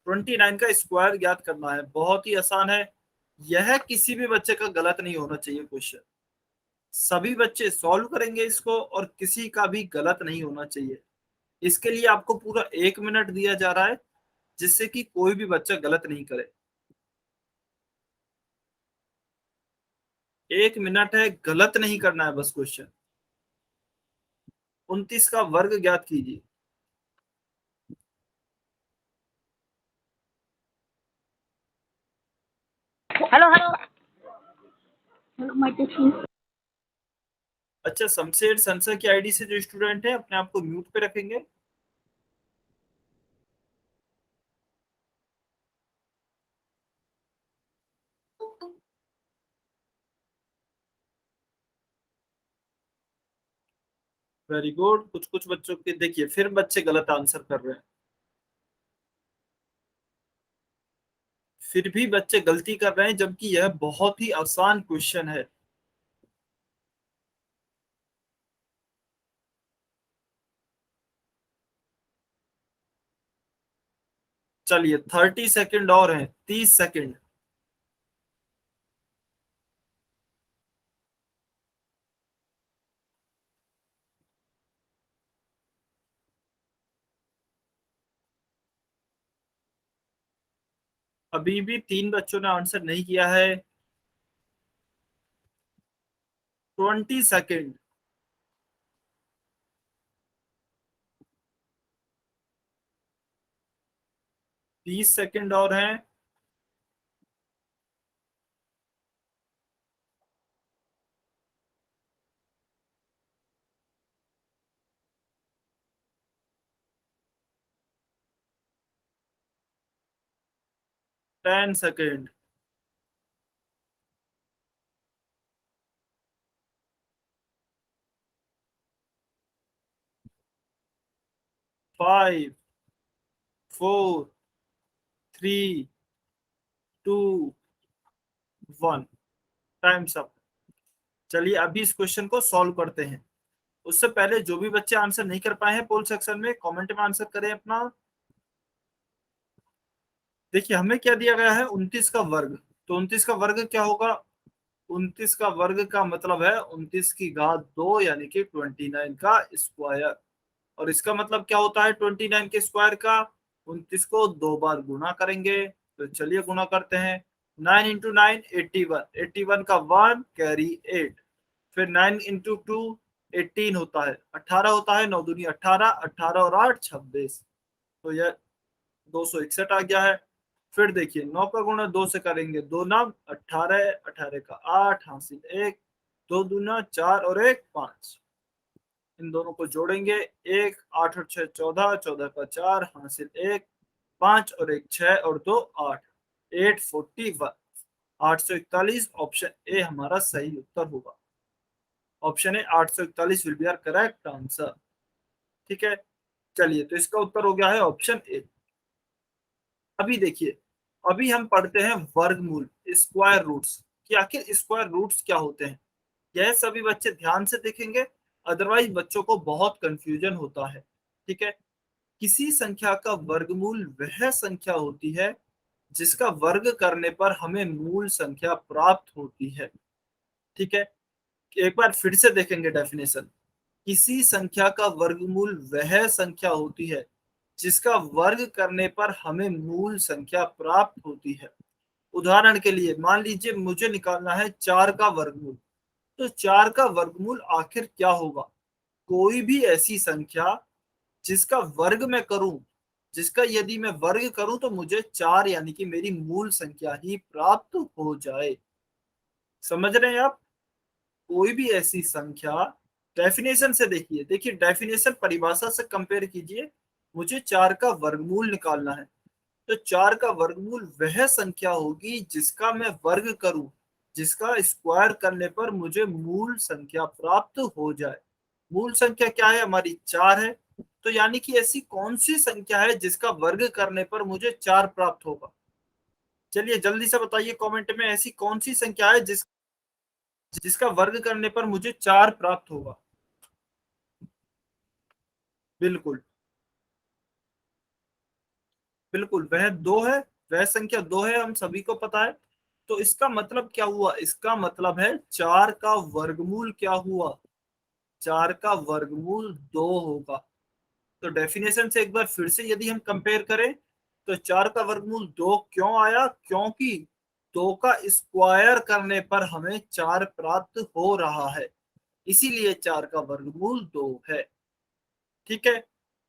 29 का स्क्वायर ज्ञात करना है। बहुत ही आसान है। यह किसी भी बच्चे का गलत नहीं होना चाहिए क्वेश्चन। सभी बच्चे सॉल्व करेंगे इसको और किसी का भी गलत नहीं होना चाहिए। इसके लिए आपको पूरा 1 मिनट दिया जा रहा है, जिससे कि कोई भी बच्चा गलत नहीं करे। 1 मिनट है, गलत नहीं करना है बस क्वेश्चन। 29 का वर्ग ज्ञात कीजिए। Hello hello hello my teacher. अच्छा, शमशेर संसद की आईडी से जो स्टूडेंट है अपने आप को म्यूट पे रखेंगे। Very good. कुछ कुछ बच्चों के देखिए फिर बच्चे गलत आंसर कर रहे हैं। फिर भी बच्चे गलती कर रहे हैं, जबकि यह बहुत ही आसान क्वेश्चन है। चलिए 30 सेकंड और हैं, 30 सेकंड। अभी भी 3 बच्चों ने आंसर नहीं किया है। 20 सेकंड। 30 सेकंड और हैं। Ten second. 5, 4, 3, 2, 1। Times up. चलिए अभी इस क्वेश्चन को सॉल्व करते हैं। उससे पहले जो भी बच्चे आंसर नहीं कर पाए हैं, पोल सेक्शन में कमेंट में आंसर करें अपना। देखिए हमें क्या दिया गया है, 29 का वर्ग। तो 29 का वर्ग क्या होगा? 29 का वर्ग का मतलब है 29 की घात 2 यानी कि 29 का स्क्वायर। और इसका मतलब क्या होता है 29 के स्क्वायर का? 29 को 2 बार गुना करेंगे। तो चलिए गुना करते हैं। 9 इंटू 9 81, 81 का 1 कैरी 8। फिर 9 इंटू 2 18 होता है, 18 होता है, 9 दूनी 18, 18 और 8 26। तो यह 261 आ गया है। फिर देखिए 9 का गुणा 2 से करेंगे, 2 नाम 18, 18 का 8 हासिल 1, 2 दूना 4 और 1 5। इन दोनों को जोड़ेंगे, 1 8 और 6 14, 14 का 4 हासिल 1, 5 और 1 6 और 2 8, 841। 841 ऑप्शन ए हमारा सही उत्तर होगा। Option A 841 will be our correct answer. ठीक है, चलिए तो इसका उत्तर हो गया है ऑप्शन ए। अभी देखिए, अभी हम पढ़ते हैं वर्गमूल, स्क्वायर रूट्स कि आखिर स्क्वायर रूट्स क्या होते हैं। यह सभी बच्चे ध्यान से देखेंगे, अदरवाइज बच्चों को बहुत कंफ्यूजन होता है। ठीक है, किसी संख्या का वर्गमूल वह संख्या होती है जिसका वर्ग करने पर हमें मूल संख्या प्राप्त होती है। ठीक है, एक बार फिर से देखेंगे डेफिनेशन। किसी संख्या का वर्गमूल वह संख्या होती है जिसका वर्ग करने पर हमें मूल संख्या प्राप्त होती है। उदाहरण के लिए मान लीजिए मुझे निकालना है 4 का वर्गमूल। तो 4 का वर्गमूल आखिर क्या होगा? कोई भी ऐसी संख्या जिसका वर्ग मैं करूं, जिसका यदि मैं वर्ग करूं तो मुझे 4 यानी कि मेरी मूल संख्या ही प्राप्त हो जाए। समझ रहे हैं आप? कोई भी ऐसी संख्या, डेफिनेशन से देखिए, देखिए डेफिनेशन परिभाषा से कंपेयर कीजिए। मुझे 4 का वर्गमूल निकालना है। तो 4 का वर्गमूल वह संख्या होगी जिसका मैं वर्ग करूं, जिसका स्क्वायर करने पर मुझे मूल संख्या प्राप्त हो जाए। मूल संख्या क्या है हमारी? 4 है। तो यानी कि ऐसी कौन सी संख्या है जिसका वर्ग करने पर मुझे 4 प्राप्त होगा? चलिए जल्दी से बताइए कमेंट में, ऐसी कौन सी संख्या है जिसका वर्ग करने पर मुझे 4 प्राप्त होगा? बिल्कुल बिल्कुल, वह 2 है। वह संख्या 2 है, हम सभी को पता है। तो इसका मतलब क्या हुआ? इसका मतलब है 4 का वर्गमूल क्या हुआ? 4 का वर्गमूल 2 होगा। तो डेफिनेशन से एक बार फिर से यदि हम कंपेयर करें, तो 4 का वर्गमूल 2 क्यों आया? क्योंकि 2 का स्क्वायर करने पर हमें 4 प्राप्त हो रहा है, इसीलिए 4 का वर्गमूल 2 है। ठीक है,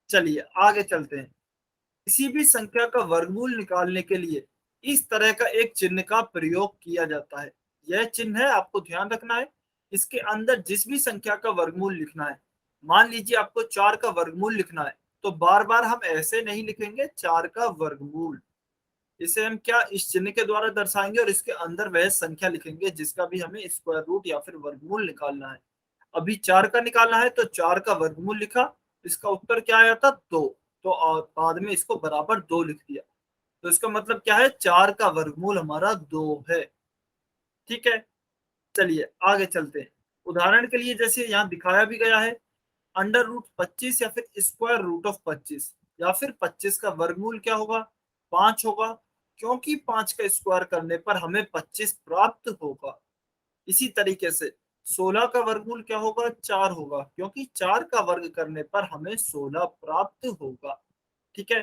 चलिए आगे चलते हैं। किसी भी संख्या का वर्गमूल निकालने के लिए इस तरह का एक चिन्ह का प्रयोग किया जाता है। यह चिन्ह है, आपको ध्यान रखना है। इसके अंदर जिस भी संख्या का वर्गमूल लिखना है, मान लीजिए आपको 4 का वर्गमूल लिखना है, तो बार बार हम ऐसे नहीं लिखेंगे 4 का वर्गमूल। इसे हम क्या इस चिन्ह के द्वारा दर्शाएंगे और इसके अंदर वह संख्या लिखेंगे जिसका भी हमें स्क्वायर रूट या फिर वर्गमूल निकालना है। अभी 4 का निकालना है तो 4 का वर्गमूल लिखा, इसका उत्तर क्या आया था? 2। तो बाद में इसको बराबर 2 लिख दिया। तो इसका मतलब क्या है, 4 का वर्गमूल हमारा 2 है। ठीक है, चलिए आगे चलते हैं। उदाहरण के लिए जैसे यहाँ दिखाया भी गया है, अंडर रूट 25 या फिर स्क्वायर रूट ऑफ 25, या फिर 25 का वर्गमूल क्या होगा, 5 होगा, क्योंकि 5 का स्क्वायर करने पर हमें 25 प्राप्त होगा। इसी तरीके से 16 का वर्गमूल क्या होगा, 4 होगा, क्योंकि 4 का वर्ग करने पर हमें 16 प्राप्त होगा। ठीक है,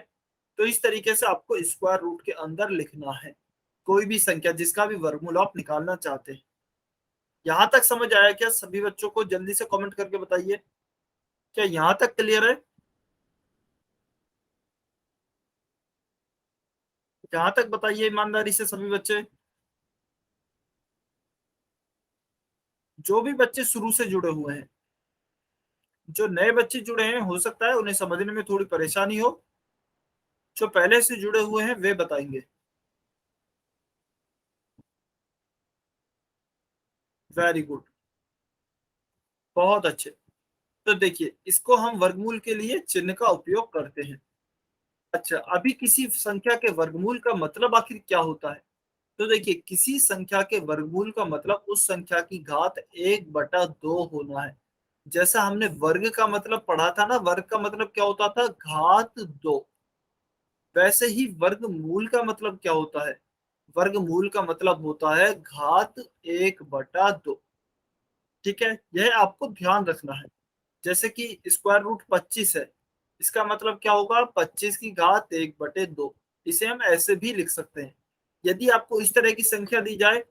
तो इस तरीके से आपको स्क्वायर रूट के अंदर लिखना है कोई भी संख्या जिसका भी वर्गमूल आप निकालना चाहते हैं। यहां तक समझ आया क्या सभी बच्चों को? जल्दी से कमेंट करके बताइए, क्या यहां तक क्लियर है? यहां तक बताइए ईमानदारी से सभी बच्चे, जो भी बच्चे शुरू से जुड़े हुए हैं। जो नए बच्चे जुड़े हैं हो सकता है उन्हें समझने में थोड़ी परेशानी हो, जो पहले से जुड़े हुए हैं वे बताएंगे। वेरी गुड, बहुत अच्छे। तो देखिए, इसको हम वर्गमूल के लिए चिन्ह का उपयोग करते हैं। अच्छा, अभी किसी संख्या के वर्गमूल का मतलब आखिर क्या होता है? तो देखिए, किसी संख्या के वर्गमूल का मतलब उस संख्या की घात 1/2 होना है। जैसा हमने वर्ग का मतलब पढ़ा था ना, वर्ग का मतलब क्या होता था, घात 2। वैसे ही वर्गमूल का मतलब क्या होता है, वर्गमूल का मतलब होता है घात 1/2। ठीक है, यह आपको ध्यान रखना है। जैसे कि स्क्वायर रूट 25 है, इसका मतलब क्या होगा, 25 की घात 1/2। इसे हम ऐसे भी लिख सकते हैं। यदि आपको इस तरह की संख्या दी जाए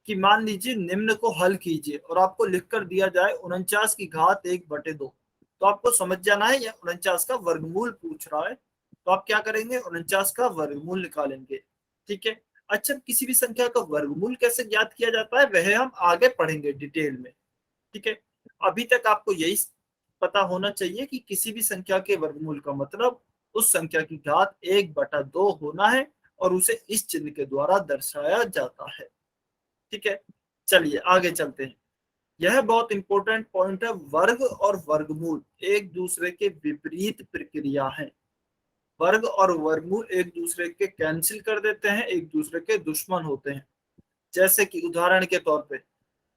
कि मान लीजिए निम्न को हल कीजिए, और आपको लिख कर दिया जाए 49 की घात 1/2, तो आपको समझ जाना है यह 49 का वर्गमूल पूछ रहा है। तो आप क्या करेंगे, 49 का वर्गमूल निकालेंगे। ठीक है, अच्छा, किसी भी संख्या का वर्गमूल कैसे ज्ञात किया जाता है वह हम आगे पढ़ेंगे डिटेल में। ठीक है, अभी तक आपको यही पता होना चाहिए कि किसी भी संख्या के वर्गमूल का मतलब उस संख्या की घात 1/2 होना है, और उसे इस चिन्ह के द्वारा दर्शाया जाता है। ठीक है, चलिए आगे चलते हैं। यह बहुत इंपॉर्टेंट पॉइंट है, वर्ग और वर्गमूल एक दूसरे के विपरीत प्रक्रिया है। वर्ग और वर्गमूल एक दूसरे के कैंसिल कर देते हैं, एक दूसरे के दुश्मन होते हैं। जैसे कि उदाहरण के तौर पे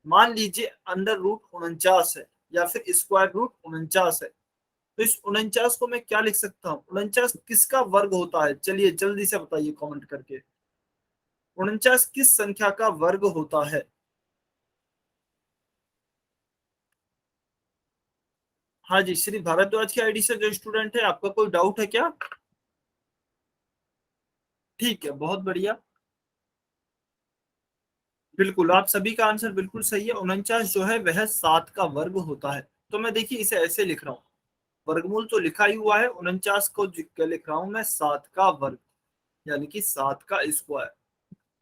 मान लीजिए अंडर रूट 49 है, या फिर स्क्वायर रूट 49 है, तो इस 49 को मैं क्या लिख सकता हूँ, 49 किसका वर्ग होता है? चलिए जल्दी से बताइए कमेंट करके, 49 किस संख्या का वर्ग होता है? हाँ जी, श्री भारद्वाज की आईडी से जो स्टूडेंट है, आपका कोई डाउट है क्या? ठीक है, बहुत बढ़िया। बिल्कुल, आप सभी का आंसर बिल्कुल सही है। 49 जो है वह 7 का वर्ग होता है। तो मैं देखिए इसे ऐसे लिख रहा हूँ, वर्गमूल तो लिखा ही हुआ है, 49 को लिख रहा हूँ मैं 7 का वर्ग, यानी कि 7 का स्क्वायर।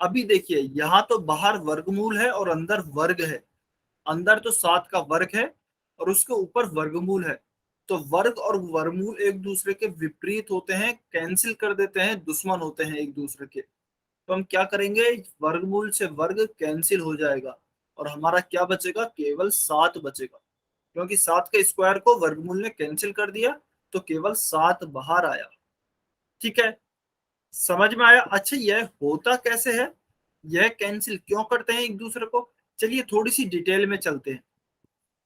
अभी देखिए, यहाँ तो बाहर वर्गमूल है और अंदर वर्ग है। अंदर तो 7 का वर्ग है और उसके ऊपर वर्गमूल है। तो वर्ग और वर्गमूल एक दूसरे के विपरीत होते हैं, कैंसिल कर देते हैं, दुश्मन होते हैं एक दूसरे के। तो हम क्या करेंगे, वर्गमूल से वर्ग कैंसिल हो जाएगा, और हमारा क्या बचेगा, केवल 7 बचेगा, क्योंकि 7 के स्क्वायर को वर्गमूल ने कैंसिल कर दिया, तो केवल 7 बाहर आया। ठीक है, समझ में आया? अच्छा, यह होता कैसे है, यह कैंसिल क्यों करते हैं एक दूसरे को? चलिए थोड़ी सी डिटेल में चलते हैं।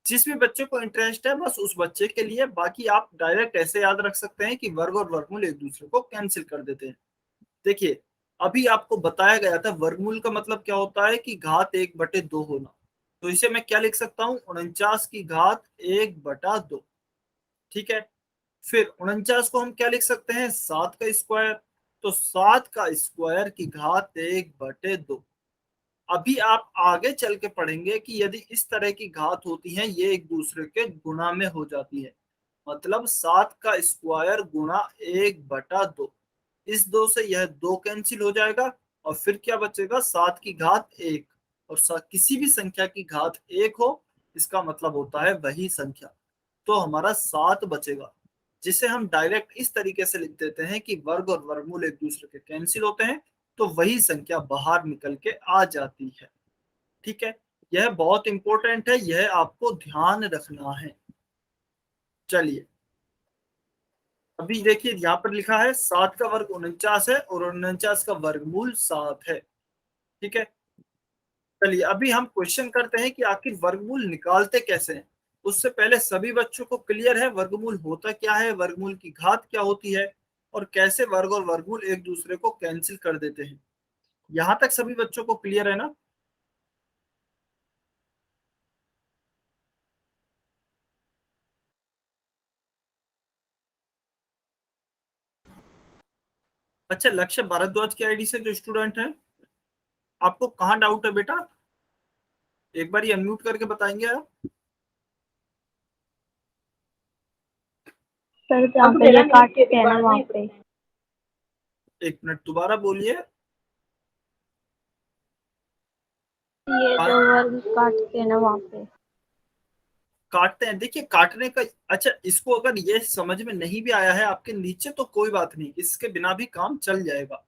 जिस भी बच्चे को इंटरेस्ट है बस उस बच्चे के लिए, बाकी आप डायरेक्ट ऐसे याद रख सकते हैं कि वर्ग और वर्गमूल एक दूसरे को कैंसिल कर देते हैं। देखिए, अभी आपको बताया गया था वर्गमूल का मतलब क्या होता है कि घात 1/2 होना। तो इसे मैं क्या लिख सकता हूँ, 49 की घात 1/2। ठीक है, फिर 49 को हम क्या लिख सकते हैं, 7 का स्क्वायर। तो 7 का स्क्वायर की घात 1/2। अभी आप आगे चल के पढ़ेंगे कि यदि इस तरह की घात होती है, ये एक दूसरे के गुणा में हो जाती है। मतलब 7 का स्क्वायर गुणा 1/2। इस 2 से यह 2 कैंसिल हो जाएगा, और फिर क्या बचेगा, 7 की घात 1। और किसी भी संख्या की घात 1 हो, इसका मतलब होता है वही संख्या। तो हमारा 7 बचेगा, जिसे हम डायरेक्ट इस तरीके से लिख देते हैं कि वर्ग और वर्गमूल एक दूसरे के कैंसिल होते हैं, तो वही संख्या बाहर निकल के आ जाती है। ठीक है, यह बहुत इंपॉर्टेंट है, यह आपको ध्यान रखना है। चलिए अभी देखिए यहाँ पर लिखा है 7 का वर्ग 49 है और 49 का वर्गमूल 7 है। ठीक है, चलिए अभी हम क्वेश्चन करते हैं कि आखिर वर्गमूल निकालते कैसे हैं। उससे पहले सभी बच्चों को क्लियर है वर्गमूल होता क्या है, वर्गमूल की घात क्या होती है, और कैसे वर्ग और वर्गमूल एक दूसरे को कैंसिल कर देते हैं। यहां तक सभी बच्चों को क्लियर है ना? अच्छा, लक्ष्य भारद्वाज के आईडी से जो स्टूडेंट है, आपको कहाँ डाउट है बेटा? एक बार ये अनम्यूट करके बताएंगे आप। सर जहाँ पे ये काटते हैं ना वहाँ पे। एक मिनट दोबारा बोलिए। ये जो वर्ग काटते हैं ना वहाँ पे। काटते हैं, देखिए काटने का, अच्छा इसको अगर ये समझ में नहीं भी आया है आपके नीचे तो कोई बात नहीं, इसके बिना भी काम चल जाएगा।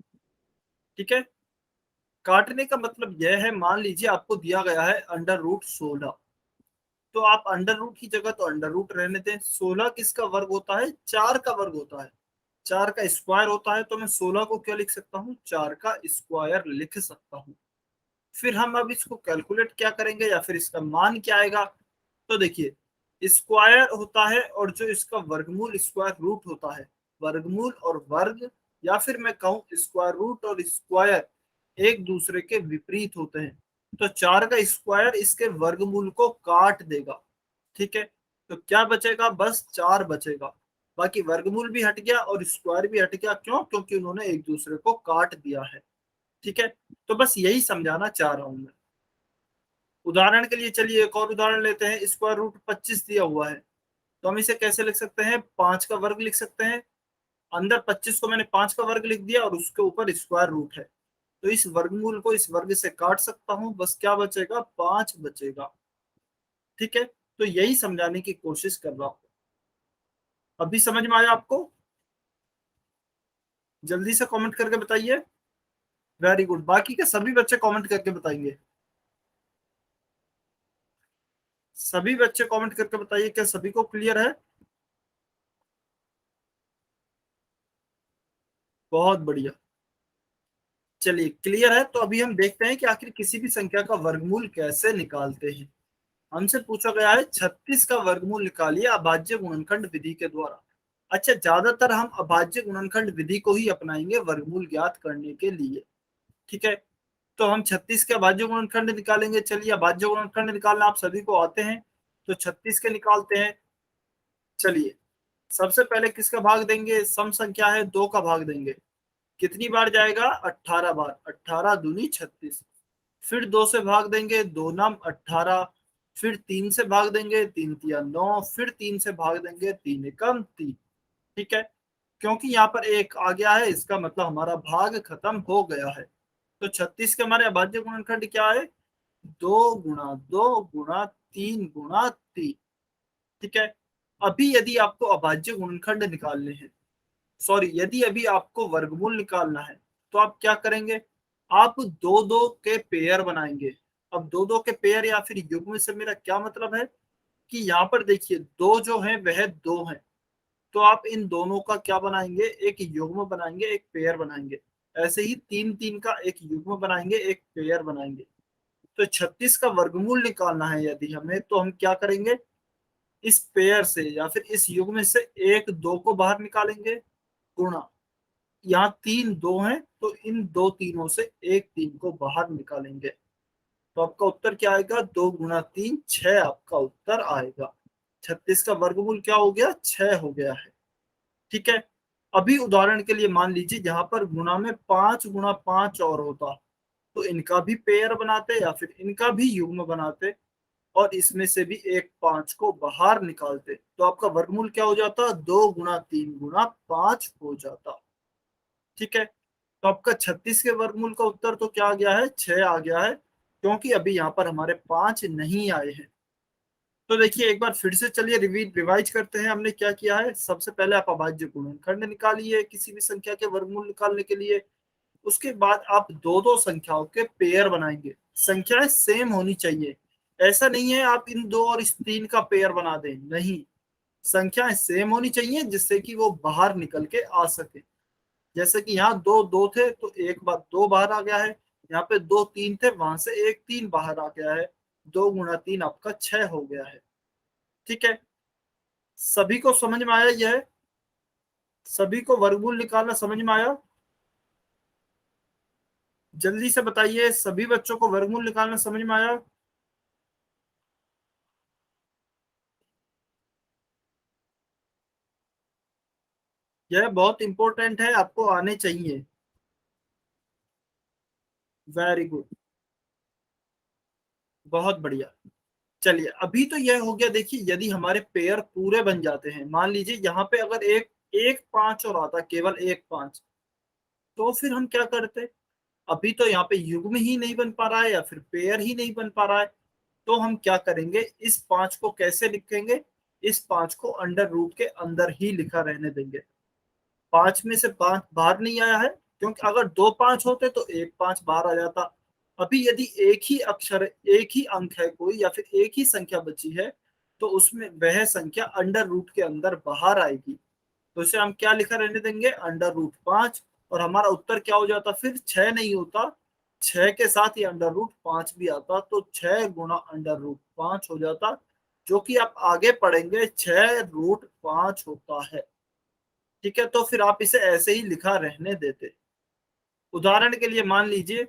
ठीक है, काटने का मतलब यह है, मान लीजिए आपको दिया गया है √16, तो आप अंडर रूट की जगह तो अंडर रूट रहने दें। 16 किसका वर्ग होता है? 4 का वर्ग होता है। 4 का स्क्वायर होता है, तो मैं 16 को क्या लिख सकता हूँ? 4 का स्क्वायर लिख सकता हूँ। फिर हम अब इसको कैलकुलेट क्या करेंगे या फिर इसका मान क्या आएगा? तो देखिए स्क्वायर होता है और जो इसका वर्गमूल स्क्वायर रूट होता है, वर्गमूल और वर्ग, या फिर मैं कहूँ स्क्वायर रूट और स्क्वायर एक दूसरे के विपरीत होते हैं। तो 4 का स्क्वायर इसके वर्गमूल को काट देगा। ठीक है, तो क्या बचेगा? बस 4 बचेगा। बाकी वर्गमूल भी हट गया और स्क्वायर भी हट गया। क्यों? क्योंकि उन्होंने एक दूसरे को काट दिया है। ठीक है, तो बस यही समझाना चाह रहा हूं मैं। उदाहरण के लिए चलिए एक और उदाहरण लेते हैं। √25 दिया हुआ है, तो हम इसे कैसे लिख सकते हैं? 5 का वर्ग लिख सकते हैं। अंदर 25 को मैंने 5 का वर्ग लिख दिया और उसके ऊपर स्क्वायर रूट है, तो इस वर्गमूल को इस वर्ग से काट सकता हूं। बस क्या बचेगा? 5 बचेगा। ठीक है, तो यही समझाने की कोशिश कर रहा हूं। अभी समझ में आया आपको? जल्दी से कमेंट करके बताइए। वेरी गुड, बाकी के सभी बच्चे कमेंट करके बताएंगे। सभी बच्चे कमेंट करके बताइए, क्या सभी को क्लियर है? बहुत बढ़िया। चलिए क्लियर है, तो अभी हम देखते हैं कि आखिर किसी भी संख्या का वर्गमूल कैसे निकालते हैं। हमसे पूछा गया है 36 का वर्गमूल निकालिए अभाज्य गुणनखंड विधि के द्वारा। अच्छा, ज्यादातर हम अभाज्य गुणनखंड विधि को ही अपनाएंगे वर्गमूल ज्ञात करने के लिए। ठीक है, तो हम 36 के अभाज्य गुणनखंड निकालेंगे। चलिए अभाज्य गुणनखंड निकालना आप सभी को आते हैं, तो 36 के निकालते हैं। चलिए सबसे पहले किसका भाग देंगे? सम संख्या है, 2 का भाग देंगे। कितनी बार जाएगा? 18 बार। 18 दूनी 36। फिर 2 से भाग देंगे, 2 नाम 18। फिर 3 से भाग देंगे, 3 तिया 9। फिर 3 से भाग देंगे, 3 एकम 3। ठीक है, क्योंकि यहाँ पर एक आ गया है, इसका मतलब हमारा भाग खत्म हो गया है। तो 36 के हमारे अभाज्य गुणनखंड क्या है? 2 × 2 × 3 × 3। ठीक है, अभी यदि आपको अभाज्य गुणनखंड निकालने हैं, सॉरी यदि अभी आपको वर्गमूल निकालना है, तो आप क्या करेंगे? आप 2 2 के पेयर बनाएंगे। अब 2 2 के पेयर या फिर युग्म से मेरा क्या मतलब है कि यहाँ पर देखिए दो जो है वह 2 है, तो आप इन दोनों का क्या बनाएंगे? एक युग्म बनाएंगे, एक पेयर बनाएंगे। ऐसे ही 3 3 का एक युग्म बनाएंगे, एक पेयर बनाएंगे। तो 36 का वर्गमूल निकालना है यदि हमें, तो हम क्या करेंगे? इस पेयर से या फिर इस युग्म से एक 2 को बाहर निकालेंगे, गुणा, यहाँ 3 2 हैं, तो इन 2 तीनों से एक 3 को बाहर निकालेंगे। तो आपका उत्तर क्या आएगा? 2 × 3 6 आपका उत्तर आएगा। 36 का वर्गमूल क्या हो गया? 6 हो गया है। ठीक है, अभी उदाहरण के लिए मान लीजिए यहाँ पर गुणा में 5 × 5 और होता, तो इनका भी पेयर बनाते या फिर इनका भी युग्म बनाते, और इसमें से भी एक 5 को बाहर निकालते, तो आपका वर्गमूल क्या हो जाता? 2 × 3 × 5 हो जाता। ठीक है, तो आपका 36 के वर्गमूल का उत्तर तो क्या आ गया है? 6 आ गया है, क्योंकि अभी यहाँ पर हमारे 5 नहीं आए हैं। तो देखिए एक बार फिर से चलिए रिवाइज करते हैं। हमने क्या किया है? सबसे पहले आप अभाज्य गुणनखंड निकालिए किसी भी संख्या के वर्गमूल निकालने के लिए। उसके बाद आप 2 2 संख्याओं के पेयर बनाएंगे। संख्याएं सेम होनी चाहिए, ऐसा नहीं है आप इन 2 और इस 3 का पेयर बना दें, नहीं। संख्याएं सेम होनी चाहिए जिससे कि वो बाहर निकल के आ सके। जैसे कि यहाँ दो दो थे तो एक बार दो बाहर आ गया है, यहाँ पे दो तीन थे वहां से एक तीन बाहर आ गया है, 2 गुणा 3 आपका 6 हो गया है। ठीक है, सभी को समझ में आया? यह सभी को वर्गमूल निकालना समझ में आया? जल्दी से बताइए, सभी बच्चों को वर्गमूल निकालना समझ में आया? यह बहुत इंपॉर्टेंट है, आपको आने चाहिए। वेरी गुड, बहुत बढ़िया। चलिए अभी तो यह हो गया। देखिए यदि हमारे पेयर पूरे बन जाते हैं, मान लीजिए यहाँ पे अगर एक एक 5 और आता, केवल एक 5, तो फिर हम क्या करते? अभी तो यहाँ पे युग्म ही नहीं बन पा रहा है या फिर पेयर ही नहीं बन पा रहा है, तो हम क्या करेंगे? इस 5 को कैसे लिखेंगे? इस 5 को अंडर रूट के अंदर ही लिखा रहने देंगे। 5 में से 5 बाहर नहीं आया है, क्योंकि अगर दो 5 होते तो एक 5 बाहर आ जाता। अभी यदि एक ही अक्षर, एक ही अंक है कोई, या फिर एक ही संख्या बची है, तो उसमें वह संख्या अंडर रूट के अंदर बाहर आएगी। तो इसे हम क्या लिखा रहने देंगे? Under root 5। और हमारा उत्तर क्या हो जाता? फिर 6 नहीं होता, 6 के साथ ही अंडर रूट 5 भी आता, तो 6 गुणा अंडर रूट 5 हो जाता, जो कि आप आगे पढ़ेंगे 6 रूट 5 होता है। ठीक है, तो फिर आप इसे ऐसे ही लिखा रहने देते। उदाहरण के लिए मान लीजिए,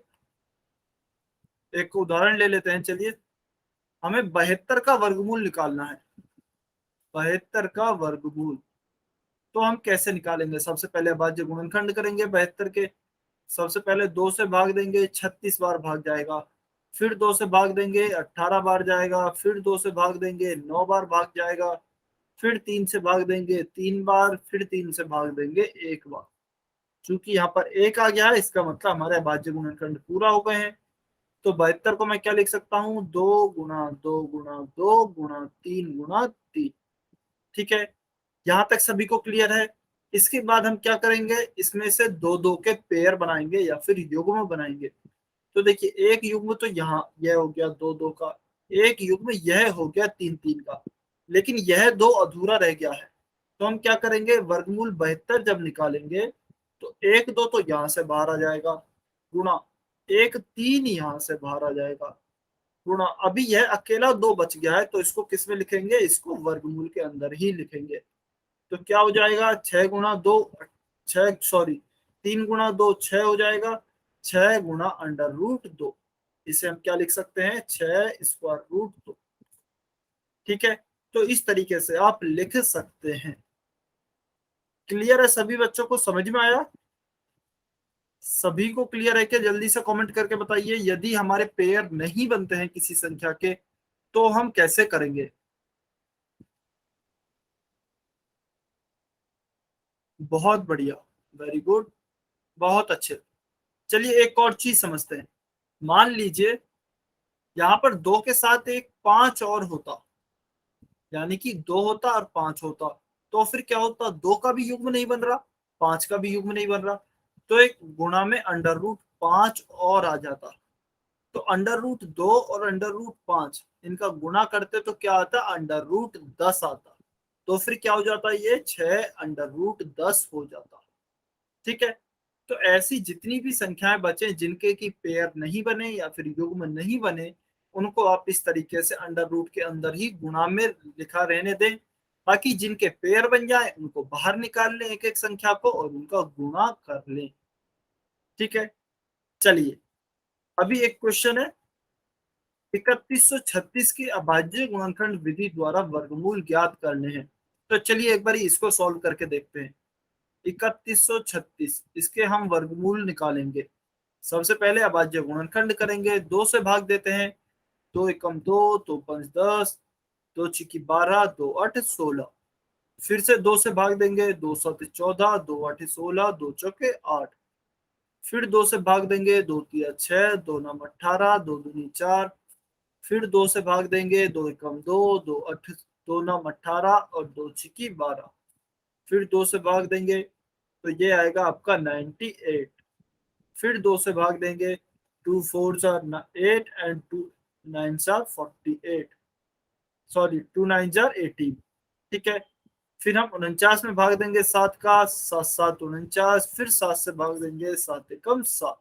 एक उदाहरण ले लेते हैं। चलिए, हमें 72 का वर्गमूल निकालना है। 72 का वर्गमूल तो हम कैसे निकालेंगे? सबसे पहले अभाज्य गुणनखंड करेंगे 72 के। सबसे पहले 2 से भाग देंगे, 36 बार भाग जाएगा। फिर 2 से भाग देंगे, 18 बार जाएगा। फिर 2 से भाग देंगे, 9 बार भाग जाएगा। फिर 3 से भाग देंगे, 3 बार। फिर 3 से भाग देंगे, 1 बार। चूंकि यहाँ पर 1 आ गया है, इसका मतलब हमारे अभाज्य गुणनखंड पूरा हो गए हैं। तो 72 को मैं क्या लिख सकता हूँ? 2 गुणा 2 गुणा 2 गुणा 3 गुणा 3। ठीक है, यहां तक सभी को क्लियर है? इसके बाद हम क्या करेंगे? इसमें से दो दो के पेयर बनाएंगे या फिर युग्म बनाएंगे। तो देखिए, एक युग्म तो यहाँ यह हो गया 2 2 का, एक युग्म यह हो गया 3 3 का, लेकिन यह 2 अधूरा रह गया है। तो हम क्या करेंगे? वर्गमूल 72 जब निकालेंगे तो 1 2 तो यहाँ से बाहर आ जाएगा, गुणा 1 3 यहाँ से बाहर आ जाएगा, गुणा अभी यह अकेला 2 बच गया है, तो इसको किस में लिखेंगे? इसको वर्गमूल के अंदर ही लिखेंगे। तो क्या हो जाएगा? 6 गुणा 2, 6 सॉरी 3 गुणा 2 6 हो जाएगा, 6 गुणा अंडर रूट 2। इसे हम क्या लिख सकते हैं? 6 स्क्वायर रूट 2। ठीक है, तो इस तरीके से आप लिख सकते हैं। क्लियर है? सभी बच्चों को समझ में आया? सभी को क्लियर है क्या? जल्दी से कमेंट करके बताइए। यदि हमारे पेयर नहीं बनते हैं किसी संख्या के, तो हम कैसे करेंगे? बहुत बढ़िया, वेरी गुड, बहुत अच्छे। चलिए एक और चीज समझते हैं। मान लीजिए यहाँ पर 2 के साथ एक 5 और होता, यानी कि 2 होता और 5 होता, तो फिर क्या होता? 2 का भी युग्म नहीं बन रहा, 5 का भी युग्म नहीं बन रहा, तो एक गुणा में अंडर रूट 5 और आ जाता। तो अंडर रूट 2 और अंडर रूट 5 इनका गुणा करते तो क्या आता? अंडर रूट 10 आता। तो फिर क्या हो जाता? ये 6 अंडर रूट 10 हो जाता। ठीक है, तो ऐसी जितनी भी संख्याएं बचे जिनके की पेयर नहीं बने या फिर युग्म नहीं बने, उनको आप इस तरीके से अंडर रूट के अंदर ही गुणा में लिखा रहने दें। बाकी जिनके पेयर बन जाए उनको बाहर निकाल लें, एक एक संख्या को, और उनका गुणा कर लें। ठीक है, चलिए अभी एक क्वेश्चन है। 3136 की अभाज्य गुणनखंड विधि द्वारा वर्गमूल ज्ञात करने हैं। तो चलिए एक बार इसको सॉल्व करके देखते हैं। 3136, इसके हम वर्गमूल निकालेंगे। सबसे पहले अभाज्य गुणनखंड करेंगे, 2 से भाग देते हैं। 2 एकम 2, 2 पंच 10, 2 छिकी 12, 2 8 16। फिर से 2 से भाग देंगे, 2 7 14, 2 8 16, 2 चौके 8। फिर 2 से भाग देंगे, 2 तिया 6, 2 नम 18, 2 दूनी 4। फिर 2 से भाग देंगे, 2 एकम 2, 2 8, 2 नम 18 और 2 छिकी 12। फिर 2 से भाग देंगे तो ये आएगा आपका 98। फिर 2 से भाग देंगे, 2 4 8 एंड 2 9 48, सॉरी 2 9 18। ठीक है, फिर हम 49 में भाग देंगे 7 का, 7 7 49, फिर 7 से भाग देंगे 7 एकम 7।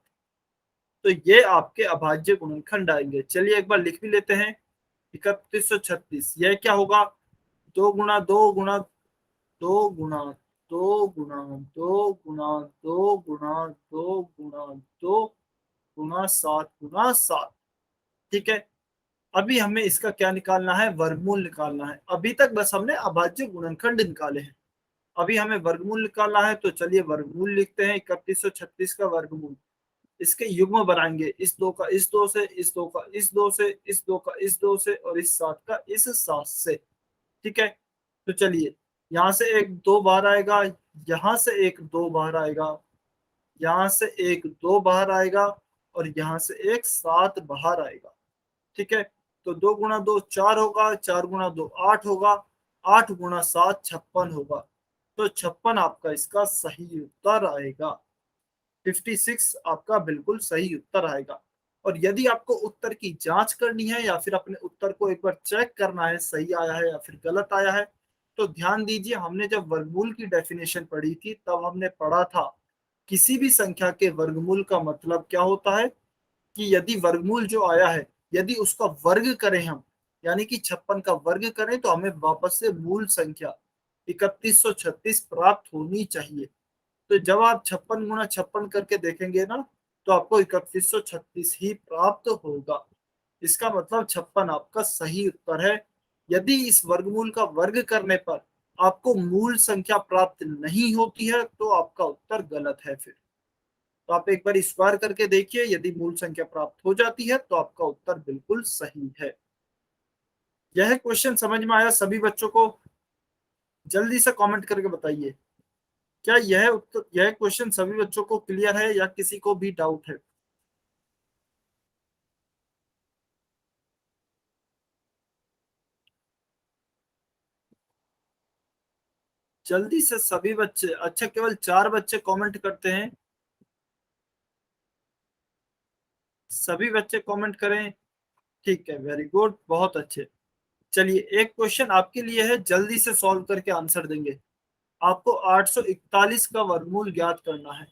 तो ये आपके अभाज्य गुणनखंड आएंगे। चलिए एक बार लिख भी लेते हैं। 3136 यह क्या होगा? 2 गुणा 2 गुणा 2 गुणा 2 गुणा 2 गुणा 2 गुणा 7 गुणा 7। ठीक है। अभी हमें इसका क्या निकालना है? वर्गमूल निकालना है। अभी तक बस हमने अभाज्य गुणनखंड निकाले हैं, अभी हमें वर्गमूल निकालना है। तो चलिए वर्गमूल लिखते हैं। 3136 का वर्गमूल, इसके युग्म बनाएंगे। इस 2 का इस 2 से, इस 2 का इस 2 से, इस 2 का इस 2 से, और इस 7 का इस 7 से। ठीक है। तो चलिए यहाँ से एक 2 बाहर आएगा, यहाँ से एक 2 बाहर आएगा, यहाँ से एक 2 बाहर आएगा, और यहाँ से एक 7 बाहर आएगा। ठीक है। तो 2 गुणा 2 4 होगा, 4 गुणा 2 8 होगा, 8 गुणा 7 56 होगा। तो 56 आपका इसका सही उत्तर आएगा। 56 आपका बिल्कुल सही उत्तर आएगा। और यदि आपको उत्तर की जांच करनी है या फिर अपने उत्तर को एक बार चेक करना है सही आया है या फिर गलत आया है, तो ध्यान दीजिए, हमने जब वर्गमूल की डेफिनेशन पढ़ी थी तब हमने पढ़ा था किसी भी संख्या के वर्गमूल का मतलब क्या होता है कि यदि वर्गमूल जो आया है, यदि उसका वर्ग करें हम, यानी कि 56 का वर्ग करें, तो हमें वापस से मूल संख्या 3136 प्राप्त होनी चाहिए। तो जब आप 56 गुना 56 करके देखेंगे ना, तो आपको 3136 ही प्राप्त होगा। इसका मतलब 56 आपका सही उत्तर है। यदि इस वर्गमूल का वर्ग करने पर आपको मूल संख्या प्राप्त नहीं होती है, तो आपका उत्तर गलत है। फिर तो आप एक बार स्क्वायर करके देखिए, यदि मूल संख्या प्राप्त हो जाती है तो आपका उत्तर बिल्कुल सही है। यह क्वेश्चन समझ में आया सभी बच्चों को? जल्दी से कमेंट करके बताइए, क्या यह क्वेश्चन सभी बच्चों को क्लियर है या किसी को भी डाउट है? जल्दी से सभी बच्चे। अच्छा, केवल 4 बच्चे कमेंट करते हैं। सभी बच्चे कमेंट करें। ठीक है, वेरी गुड, बहुत अच्छे। चलिए एक क्वेश्चन आपके लिए है, जल्दी से सॉल्व करके आंसर देंगे। आपको 841 का वर्गमूल ज्ञात करना है।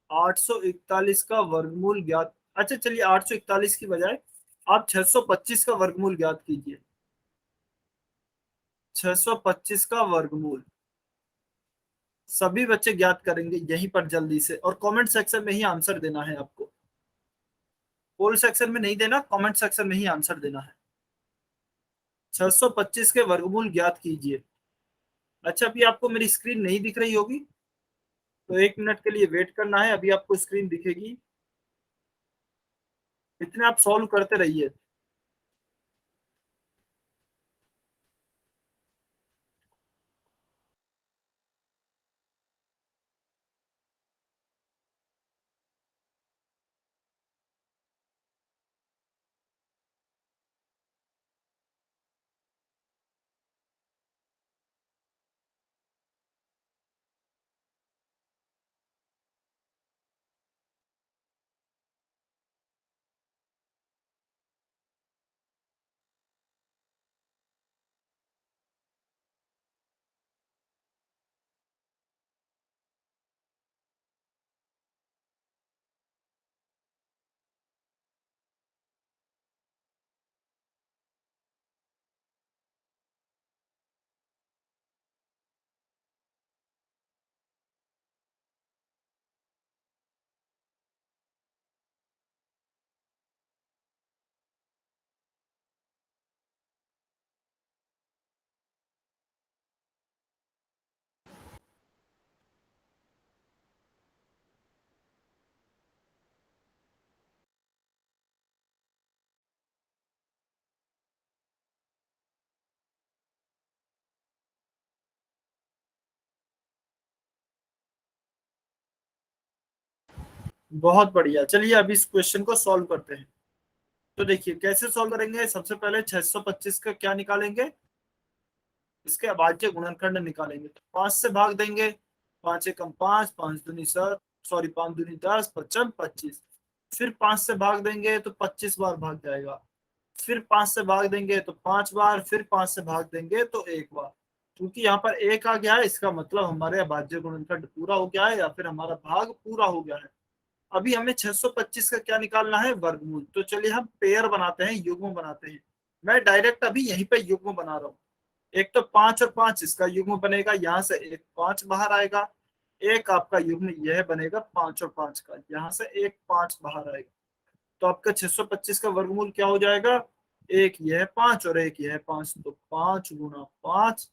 841 का वर्गमूल ज्ञात। अच्छा चलिए 841 की बजाय आप 625 का वर्गमूल ज्ञात कीजिए। 625 का वर्गमूल सभी बच्चे ज्ञात करेंगे यहीं पर जल्दी से, और कमेंट सेक्शन में ही आंसर देना है आपको। पोल सेक्शन में नहीं देना, कमेंट सेक्शन में ही आंसर देना है। 625 के वर्गमूल ज्ञात कीजिए। अच्छा, अभी आपको मेरी स्क्रीन नहीं दिख रही होगी, तो 1 मिनट के लिए वेट करना है, अभी आपको स्क्रीन दिखेगी। इतने आप सॉल्व करते रहिए। बहुत बढ़िया। चलिए अब इस क्वेश्चन को सॉल्व करते हैं। तो देखिए कैसे सॉल्व करेंगे। सबसे पहले 625 का क्या निकालेंगे? इसके अभाज्य गुणनखंड निकालेंगे। तो 5 से भाग देंगे। 5 एकम 5, 5 दूनी 7, सॉरी 5 दूनी 10, 55 25। फिर 5 से भाग देंगे तो 25 बार भाग जाएगा। फिर 5 से भाग देंगे तो 5 बार, फिर 5 से भाग देंगे तो 1 बार। क्योंकि यहाँ पर एक आ गया है, इसका मतलब हमारे अभाज्य गुणनखंड पूरा हो गया है या फिर हमारा भाग पूरा हो गया है। अभी हमें 625 का क्या निकालना है, वर्गमूल। तो चलिए हम पेयर बनाते हैं, युग्म बनाते हैं। मैं डायरेक्ट अभी यहीं पे युग्म बना रहा हूँ। एक तो 5 और 5 इसका युग्म बनेगा, यहाँ से एक 5 बाहर आएगा। एक आपका युग्म यह बनेगा 5 और 5 का, यहाँ से एक 5 बाहर आएगा। तो आपका 625 का वर्गमूल क्या हो जाएगा, एक यह 5 और एक यह 5, तो 5 गुना 5,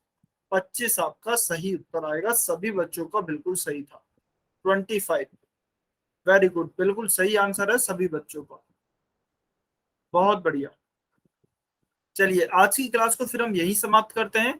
25 आपका सही उत्तर आएगा। सभी बच्चों का बिल्कुल सही था, 25। वेरी गुड, बिल्कुल सही आंसर है सभी बच्चों का, बहुत बढ़िया। चलिए आज की क्लास को फिर हम यही समाप्त करते हैं।